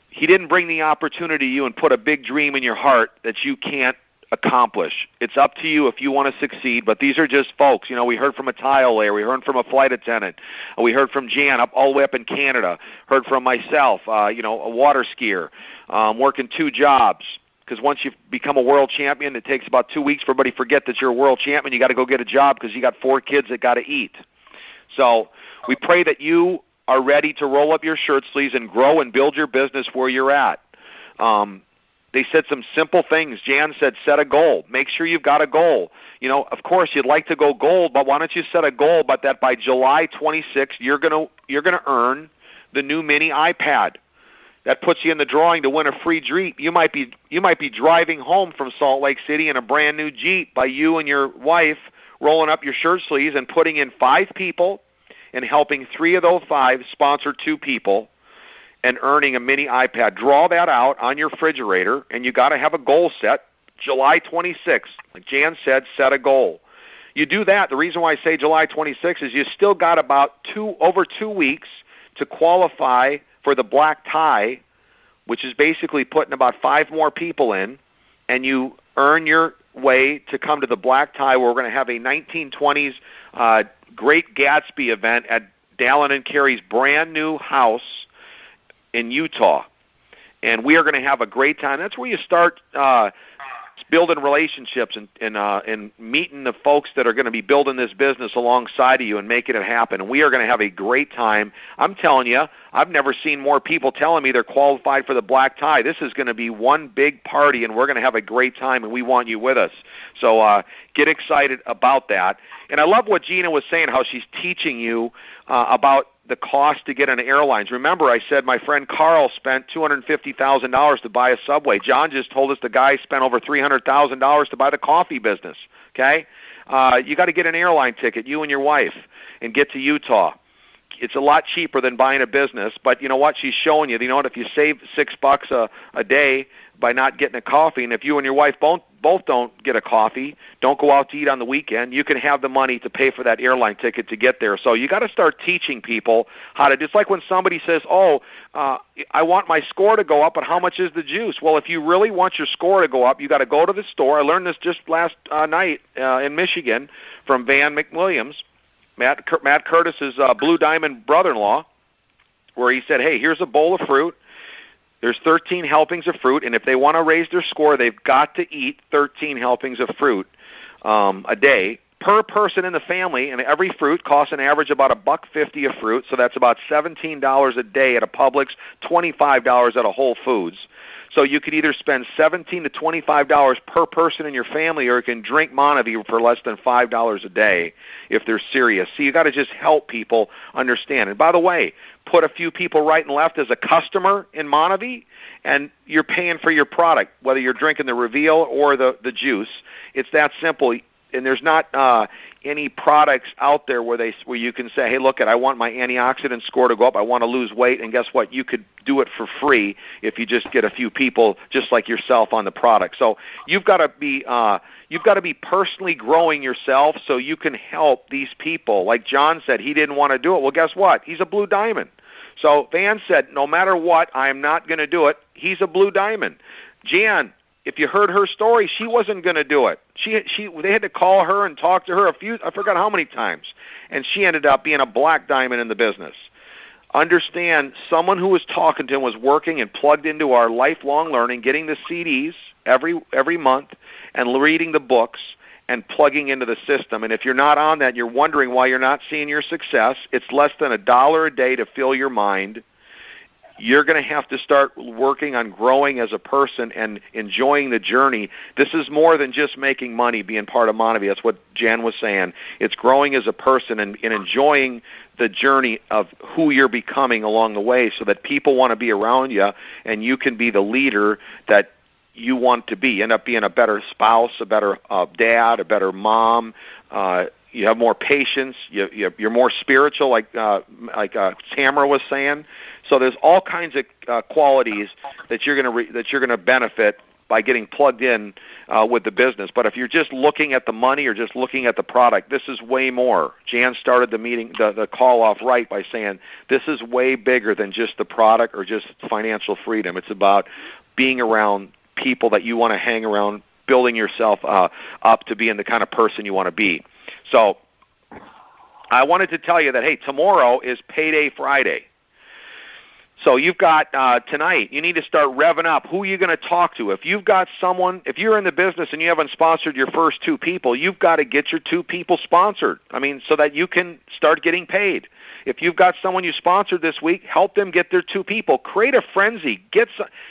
He didn't bring the opportunity to you and put a big dream in your heart that you can't accomplish. It's up to you if you want to succeed, but these are just folks. You know, we heard from a tile layer, we heard from a flight attendant, we heard from Jan all the way up in Canada, heard from myself, a water skier, working 2 jobs. Because once you become a world champion, it takes about 2 weeks for everybody to forget that you're a world champion. You got to go get a job because you got 4 kids that got to eat. So we pray that you are ready to roll up your shirt sleeves and grow and build your business where you're at. They said some simple things. Jan said, set a goal. Make sure you've got a goal. You know, of course, you'd like to go gold, but why don't you set a goal, but that by July 26th, you're gonna earn the new mini iPad. That puts you in the drawing to win a free Jeep. You might be driving home from Salt Lake City in a brand new Jeep by you and your wife rolling up your shirt sleeves and putting in 5 people and helping 3 of those 5 sponsor 2 people and earning a mini iPad. Draw that out on your refrigerator, and you got to have a goal set. July 26th, like Jan said, set a goal. You do that. The reason why I say July 26th is you still got about over 2 weeks to qualify for the black tie, which is basically putting about 5 more people in, and you earn your way to come to the black tie, where we're going to have a 1920s Great Gatsby event at Dallin and Carey's brand new house in Utah. And we are going to have a great time. That's where you start building relationships and meeting the folks that are going to be building this business alongside of you and making it happen. And we are going to have a great time. I'm telling you, I've never seen more people telling me they're qualified for the black tie. This is going to be one big party, and we're going to have a great time, and we want you with us. So get excited about that. And I love what Gina was saying, how she's teaching you about the cost to get on airlines. Remember, I said my friend Carl spent $250,000 to buy a Subway. John just told us the guy spent over $300,000 to buy the coffee business. Okay, you got to get an airline ticket, you and your wife, and get to Utah. It's a lot cheaper than buying a business, but you know what? She's showing you. You know what? If you save $6 a day by not getting a coffee, and if you and your wife both don't get a coffee, don't go out to eat on the weekend, you can have the money to pay for that airline ticket to get there. So you got to start teaching people how to. It's like when somebody says, I want my score to go up, but how much is the juice? Well, if you really want your score to go up, you got to go to the store. I learned this just last night in Michigan from Van McWilliams, Matt Curtis's Blue Diamond brother-in-law, where he said, hey, here's a bowl of fruit. There's 13 helpings of fruit, and if they want to raise their score, they've got to eat 13 helpings of fruit a day per person in the family, and every fruit costs an average about $1.50 of fruit, so that's about $17 a day at a Publix, $25 at a Whole Foods. So you could either spend $17 to $25 per person in your family, or you can drink Monavie for less than $5 a day if they're serious. So you got to just help people understand. And by the way, put a few people right and left as a customer in Monavie, and you're paying for your product, whether you're drinking the Reveal or the juice. It's that simple. And there's not any products out there where you can say, hey, look, I want my antioxidant score to go up. I want to lose weight. And guess what? You could do it for free if you just get a few people just like yourself on the product. So you've got to be personally growing yourself so you can help these people. Like John said, he didn't want to do it. Well, guess what? He's a Blue Diamond. So Van said, no matter what, I am not going to do it. He's a blue diamond. Jan, if you heard her story, she wasn't going to do it. They had to call her and talk to her I forgot how many times, and she ended up being a black diamond in the business. Understand, someone who was talking to him was working and plugged into our lifelong learning, getting the CDs every month and reading the books and plugging into the system. And if you're not on that, you're wondering why you're not seeing your success. It's less than $1 a day to fill your mind. You're going to have to start working on growing as a person and enjoying the journey. This is more than just making money, being part of Monavie. That's what Jan was saying. It's growing as a person and enjoying the journey of who you're becoming along the way so that people want to be around you and you can be the leader that you want to be. End up being a better spouse, a better dad, a better mom. You have more patience. You're more spiritual, like Tamra was saying. So there's all kinds of qualities that you're going to benefit by getting plugged in with the business. But if you're just looking at the money or just looking at the product, this is way more. Jan started the call off right by saying this is way bigger than just the product or just financial freedom. It's about being around people that you want to hang around, building yourself up to being the kind of person you want to be. So I wanted to tell you that, hey, tomorrow is Payday Friday. So you've got tonight, you need to start revving up. Who are you going to talk to? If you've got someone, if you're in the business and you haven't sponsored your first 2 people, you've got to get your 2 people sponsored. So that you can start getting paid. If you've got someone you sponsored this week, help them get their 2 people. Create a frenzy.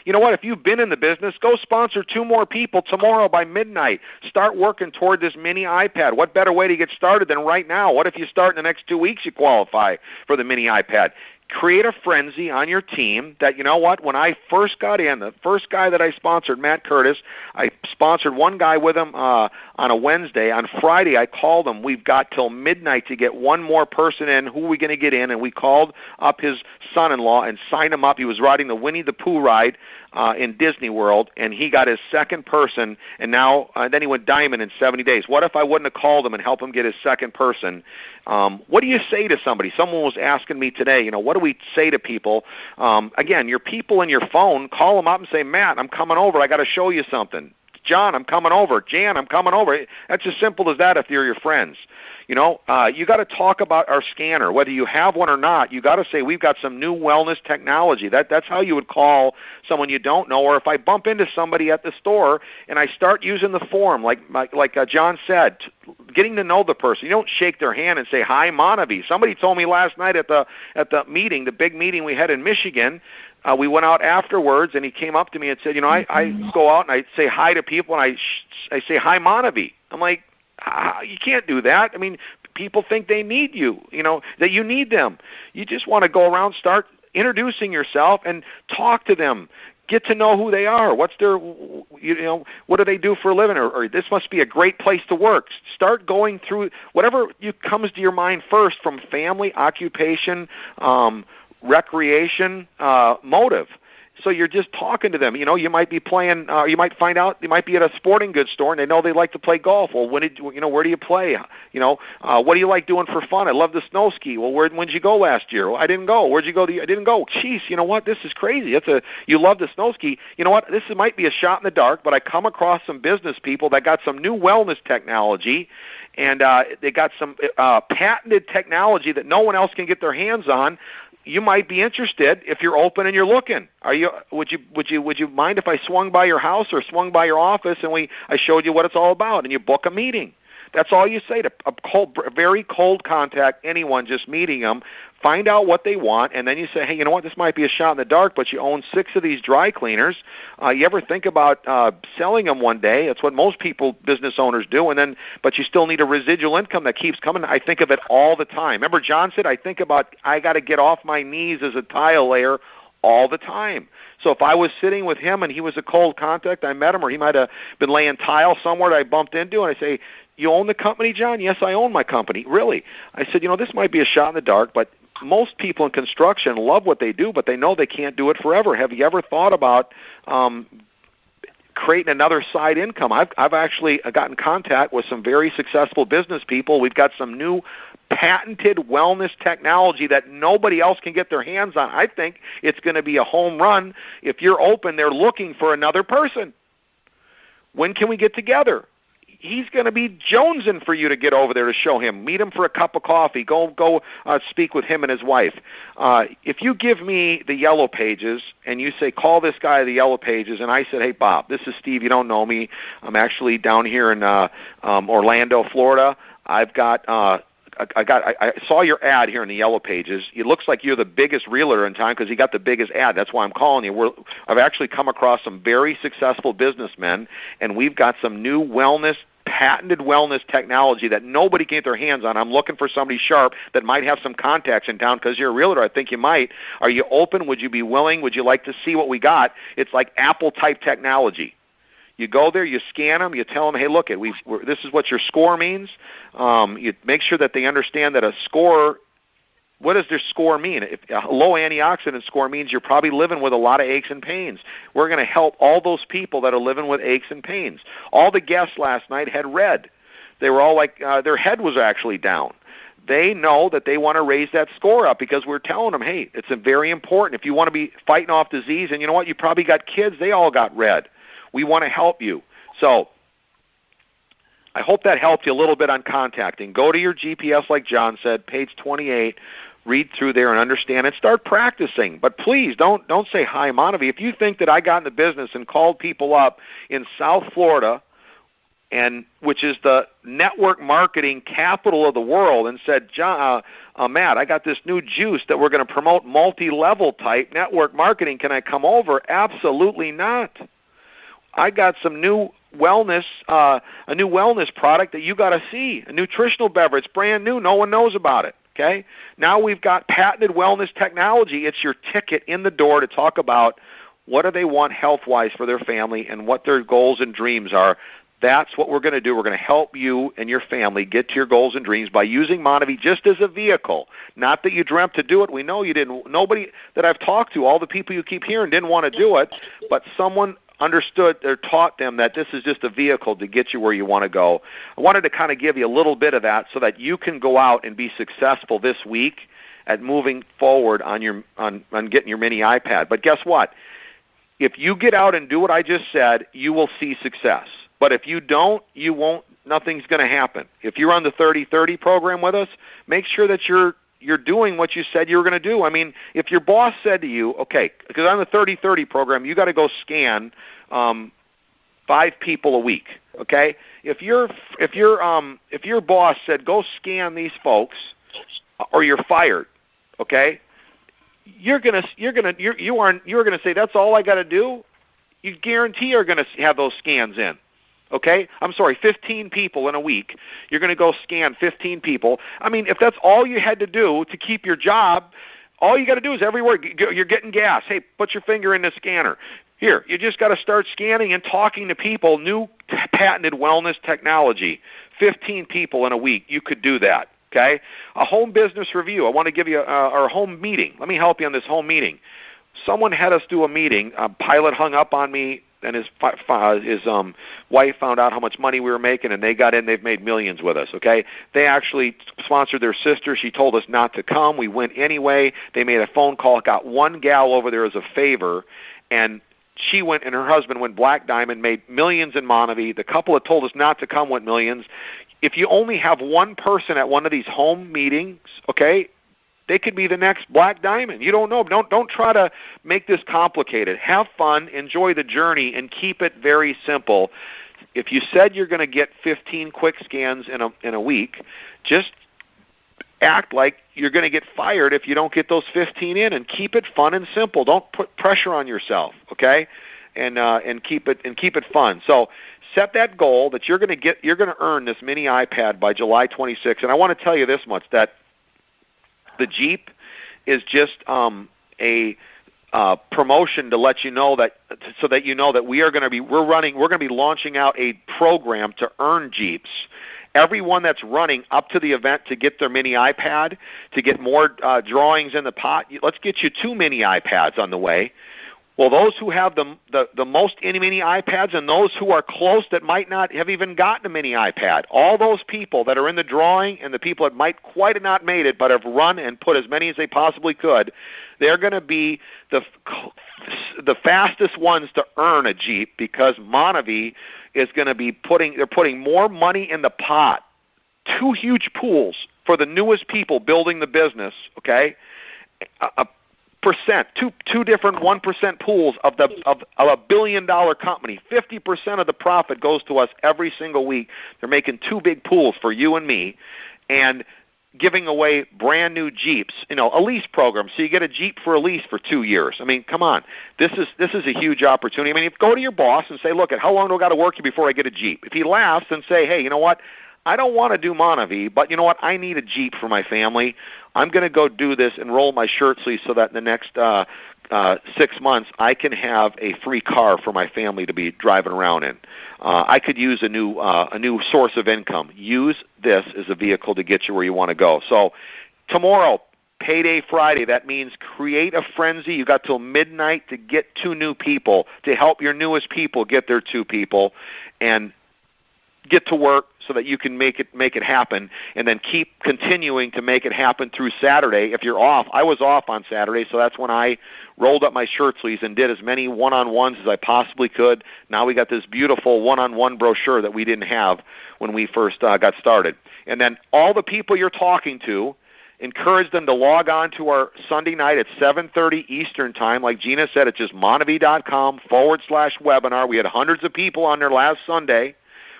You know what? If you've been in the business, go sponsor 2 more people tomorrow by midnight. Start working toward this mini iPad. What better way to get started than right now? What if you start in the next 2 weeks, you qualify for the mini iPad? Create a frenzy on your team that, you know what, when I first got in, the first guy that I sponsored, Matt Curtis, I sponsored one guy with him on a Wednesday. On Friday, I called him. We've got till midnight to get one more person in. Who are we going to get in? And we called up his son-in-law and signed him up. He was riding the Winnie the Pooh ride in Disney World, and he got his second person, and now then he went diamond in 70 days. What if I wouldn't have called him and helped him get his second person? What do you say to somebody? Someone was asking me today, what do we say to people? Again, your people in your phone, call them up and say, Matt, I'm coming over. I got to show you something. John, I'm coming over. Jan, I'm coming over. That's as simple as that if you're your friends. You got to talk about our scanner. Whether you have one or not, you got to say we've got some new wellness technology. That's how you would call someone you don't know. Or if I bump into somebody at the store and I start using the form, like John said, getting to know the person. You don't shake their hand and say, hi, Monavie. Somebody told me last night at the meeting, the big meeting we had in Michigan, we went out afterwards, and he came up to me and said, I go out and I say hi to people, and I say, hi, Monavie. I'm like, you can't do that. People think they need you, that you need them. You just want to go around, start introducing yourself, and talk to them. Get to know who they are. What's their, what do they do for a living? Or this must be a great place to work. Start going through whatever comes to your mind first, from family, occupation, recreation, motive. So you're just talking to them. You might be playing. You might find out you might be at a sporting goods store and they know they like to play golf. Well, where do you play? What do you like doing for fun? I love to snow ski. Well, when'd you go last year? Well, I didn't go. Where'd you go? I didn't go. Jeez, you know what? This is crazy. You love to snow ski. You know what? This might be a shot in the dark, but I come across some business people that got some new wellness technology, and they got some patented technology that no one else can get their hands on. You might be interested if you're open and you're looking. Would you mind if I swung by your house or swung by your office and I showed you what it's all about, and you book a meeting? That's all you say to a very cold contact, anyone, just meeting them. Find out what they want, and then you say, hey, you know what, this might be a shot in the dark, but you own 6 of these dry cleaners. You ever think about selling them one day? That's what most business owners do, but you still need a residual income that keeps coming. I think of it all the time. Remember John said, I got to get off my knees as a tile layer all the time. So if I was sitting with him and he was a cold contact, I met him, or he might have been laying tile somewhere that I bumped into, and I say, you own the company, John? Yes, I own my company. Really? I said, this might be a shot in the dark, but most people in construction love what they do, but they know they can't do it forever. Have you ever thought about creating another side income? I've actually gotten in contact with some very successful business people. We've got some new patented wellness technology that nobody else can get their hands on. I think it's going to be a home run. If you're open, they're looking for another person. When can we get together? He's going to be jonesing for you to get over there to show him. Meet him for a cup of coffee. Go speak with him and his wife. If you give me the Yellow Pages and you say, call this guy the Yellow Pages, and I said, hey, Bob, this is Steve. You don't know me. I'm actually down here in Orlando, Florida. I saw your ad here in the Yellow Pages. It looks like you're the biggest realtor in town because you got the biggest ad. That's why I'm calling you. I've actually come across some very successful businessmen, and we've got some new patented wellness technology that nobody can get their hands on. I'm looking for somebody sharp that might have some contacts in town because you're a realtor. I think you might. Are you open? Would you be willing? Would you like to see what we got? It's like Apple-type technology. You go there, you scan them, you tell them, hey, look, this is what your score means. You make sure that they understand that a score, what does their score mean? If a low antioxidant score means you're probably living with a lot of aches and pains. We're going to help all those people that are living with aches and pains. All the guests last night had red. They were all like, their head was actually down. They know that they want to raise that score up because we're telling them, hey, it's very important. If you want to be fighting off disease, and you know what, you probably got kids, they all got red. We want to help you. So I hope that helped you a little bit on contacting. Go to your GPS, like John said, page 28. Read through there and understand and start practicing. But please don't say hi, Montevi. If you think that I got in the business and called people up in South Florida, which is the network marketing capital of the world, and said, Matt, I got this new juice that we're going to promote multi-level type network marketing. Can I come over? Absolutely not. I got some new wellness, a new wellness product that you got to see, a nutritional beverage, brand new. No one knows about it. Okay. Now we've got patented wellness technology. It's your ticket in the door to talk about what do they want health-wise for their family and what their goals and dreams are. That's what we're going to do. We're going to help you and your family get to your goals and dreams by using Montevi just as a vehicle. Not that you dreamt to do it. We know you didn't. Nobody that I've talked to, all the people you keep hearing, didn't want to do it, but someone understood or taught them that this is just a vehicle to get you where you want to go. I wanted to kind of give you a little bit of that so that you can go out and be successful this week at moving forward on getting your mini iPad. But guess what? If you get out and do what I just said, you will see success. But if you don't, you won't. Nothing's going to happen. If you're on the 30-30 program with us, make sure that you're doing what you said you were going to do. I mean, if your boss said to you, okay, because on the 30-30 program, you got to go scan 5 people a week. Okay, if your boss said go scan these folks, or you're fired, okay, you're gonna say that's all I got to do. You guarantee you're going to have those scans in. Okay? 15 people in a week. You're going to go scan 15 people. I mean, if that's all you had to do to keep your job, all you got to do is everywhere you're getting gas. Hey, put your finger in the scanner. Here, you just got to start scanning and talking to people, new patented wellness technology. 15 people in a week, you could do that. Okay? A home business review. I want to give you our home meeting. Let me help you on this home meeting. Someone had us do a meeting. A pilot hung up on me, and his wife found out how much money we were making, and they got in. They've made millions with us, okay? They actually sponsored their sister. She told us not to come. We went anyway. They made a phone call, got one gal over there as a favor, and she went and her husband went Black Diamond, made millions in Montevi. The couple that told us not to come went millions. If you only have one person at one of these home meetings, okay, they could be the next Black Diamond. You don't know. Don't try to make this complicated. Have fun, enjoy the journey, and keep it very simple. If you said you're going to get 15 quick scans in a week, just act like you're going to get fired if you don't get those 15 in, and keep it fun and simple. Don't put pressure on yourself, okay? And keep it fun. So set that goal that you're going to earn this mini iPad by July 26th. And I want to tell you this much, that the Jeep is just a promotion to let you know that, so that you know that we're going to be launching out a program to earn Jeeps. Everyone that's running up to the event to get their mini iPad, to get more drawings in the pot, let's get you 2 mini iPads on the way. Well, those who have the most mini iPads and those who are close that might not have even gotten a mini iPad, all those people that are in the drawing and the people that might quite have not made it but have run and put as many as they possibly could, they're going to be the fastest ones to earn a Jeep, because Monavie is going to be putting more money in the pot, 2 huge pools for the newest people building the business, okay? Two different 1% pools of a $1 billion company. 50% of the profit goes to us every single week. They're making 2 big pools for you and me, and giving away brand new Jeeps, a lease program. So you get a Jeep for a lease for 2 years. I mean, come on. This is a huge opportunity. I mean, go to your boss and say, look, how long do I got to work you before I get a Jeep? If he laughs, then say, hey, you know what? I don't want to do Monavie, but you know what? I need a Jeep for my family. I'm going to go do this and roll my shirt sleeves so that in the next 6 months I can have a free car for my family to be driving around in. I could use a new source of income. Use this as a vehicle to get you where you want to go. So tomorrow, Payday Friday, that means create a frenzy. You got till midnight to get 2 new people, to help your newest people get their 2 people, and get to work so that you can make it happen, and then keep continuing to make it happen through Saturday. If you're off, I was off on Saturday, so that's when I rolled up my shirt sleeves and did as many one-on-ones as I possibly could. Now we got this beautiful one-on-one brochure that we didn't have when we first got started. And then all the people you're talking to, encourage them to log on to our Sunday night at 7:30 Eastern Time. Like Gina said, it's just monavie.com/webinar. We had hundreds of people on there last Sunday.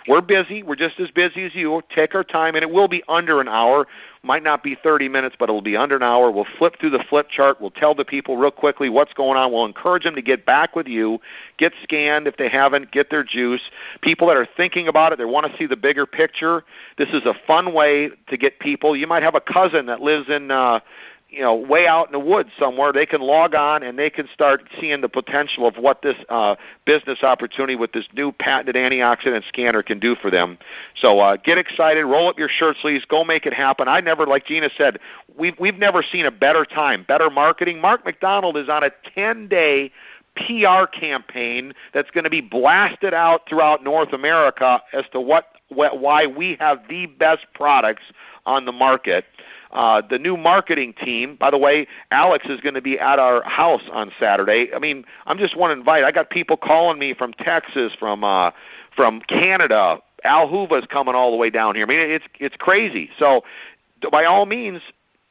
We're busy. We're just as busy as you. Take our time, and it will be under an hour. Might not be 30 minutes, but it'll be under an hour. We'll flip through the flip chart. We'll tell the people real quickly what's going on. We'll encourage them to get back with you, get scanned if they haven't, get their juice. People that are thinking about it, they want to see the bigger picture. This is a fun way to get people. You might have a cousin that lives in way out in the woods somewhere. They can log on and they can start seeing the potential of what this business opportunity with this new patented antioxidant scanner can do for them. So get excited, roll up your shirt sleeves, go make it happen. I never, like Gina said, we've never seen a better time, better marketing. Mark McDonald is on a 10-day PR campaign that's going to be blasted out throughout North America as to why we have the best products on the market. The new marketing team, by the way, Alex is going to be at our house on Saturday. I mean, I'm just want to invite. I got people calling me from Texas, from Canada. Al Hoova's coming all the way down here. I mean, it's crazy. So by all means,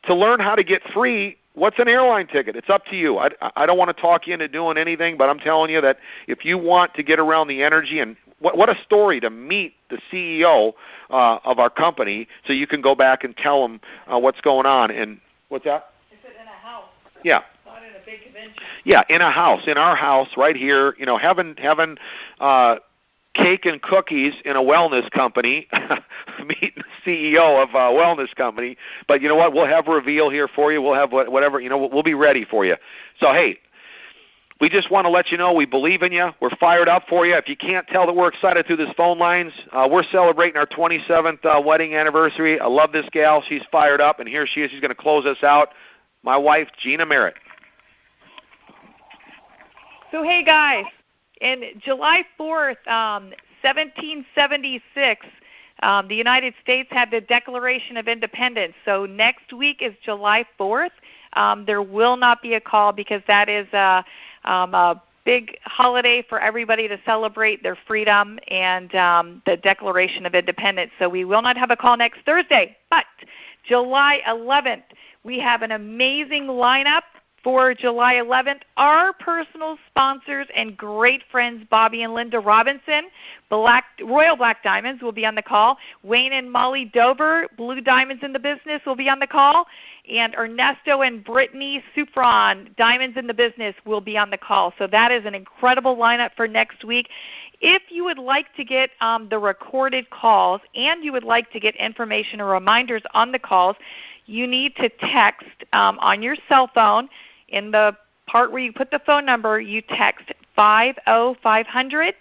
to learn how to get free, what's an airline ticket? It's up to you. I don't want to talk you into doing anything, but I'm telling you that if you want to get around the energy, and what a story to meet the CEO of our company, so you can go back and tell them what's going on. And what's that? Is it in a house? Yeah. Not in a big convention. Yeah, in a house, in our house right here. Having cake and cookies in a wellness company, meeting the CEO of a wellness company. But you know what? We'll have a reveal here for you. We'll have whatever. We'll be ready for you. So hey. We just want to let you know we believe in you. We're fired up for you. If you can't tell that we're excited through this phone lines, we're celebrating our 27th wedding anniversary. I love this gal. She's fired up, and here she is. She's going to close us out. My wife, Gina Merritt. So, hey, guys, in July 4th, 1776, the United States had the Declaration of Independence. So next week is July 4th. There will not be a call because that is a big holiday for everybody to celebrate their freedom and the Declaration of Independence. So we will not have a call next Thursday. But July 11th, we have an amazing lineup for July 11th. Our personal sponsors and great friends, Bobby and Linda Robinson, Royal Black Diamonds, will be on the call. Wayne and Molly Dover, Blue Diamonds in the Business, will be on the call. And Ernesto and Brittany Sufron, Diamonds in the Business, will be on the call. So that is an incredible lineup for next week. If you would like to get the recorded calls and you would like to get information or reminders on the calls, you need to text on your cell phone. In the part where you put the phone number, you text 50500,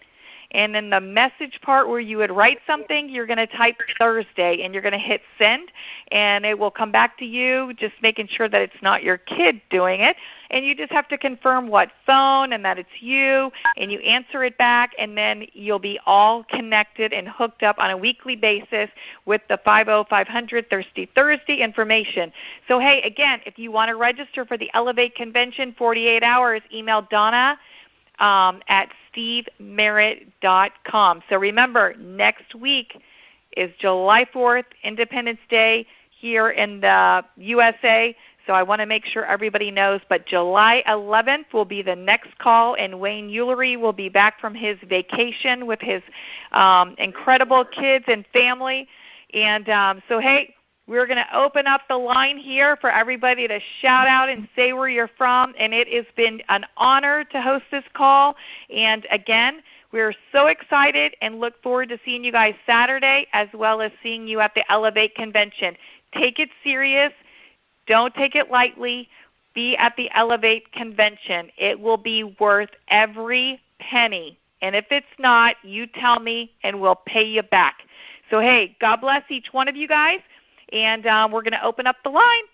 and in the message part where you would write something, you're going to type Thursday, and you're going to hit send, and it will come back to you, just making sure that it's not your kid doing it. And you just have to confirm what phone and that it's you, and you answer it back, and then you'll be all connected and hooked up on a weekly basis with the 50500 Thirsty Thursday information. So, hey, again, if you want to register for the Elevate Convention, 48 hours, email Donna at stevemerritt.com. So remember, next week is July 4th, Independence Day here in the USA. So I want to make sure everybody knows. But July 11th will be the next call, and Wayne Eulery will be back from his vacation with his incredible kids and family. And so, hey, we're going to open up the line here for everybody to shout out and say where you're from. And it has been an honor to host this call. And again, we're so excited and look forward to seeing you guys Saturday, as well as seeing you at the Elevate Convention. Take it serious. Don't take it lightly. Be at the Elevate Convention. It will be worth every penny. And if it's not, you tell me and we'll pay you back. So, hey, God bless each one of you guys. And we're going to open up the line.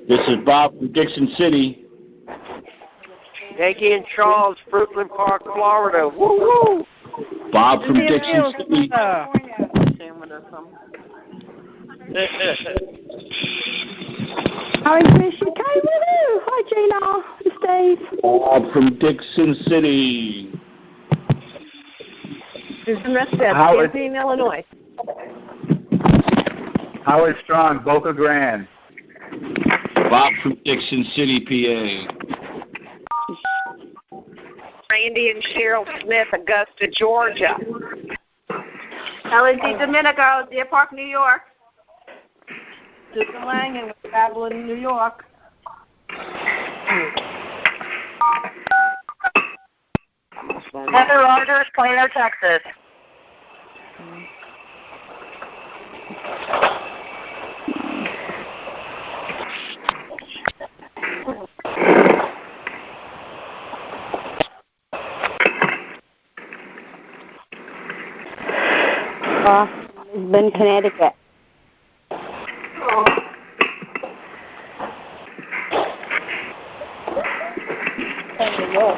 This is Bob from Dixon City. Yankee and Charles, Fruitland Park, Florida. Woo-hoo! Bob from Dixon City. Hi, Gina. It's Dave. Bob from Dixon City. Susan Restep, Champaign, Illinois. Howard Strong, Boca Grande. Bob from Dixon City, PA. Randy and Cheryl Smith, Augusta, Georgia. Ellen D. Domenico, Deer Park, New York. Susan Langen with Babylon, New York. Heather Rogers, Plano, Texas. Lisbon, Connecticut. Oh.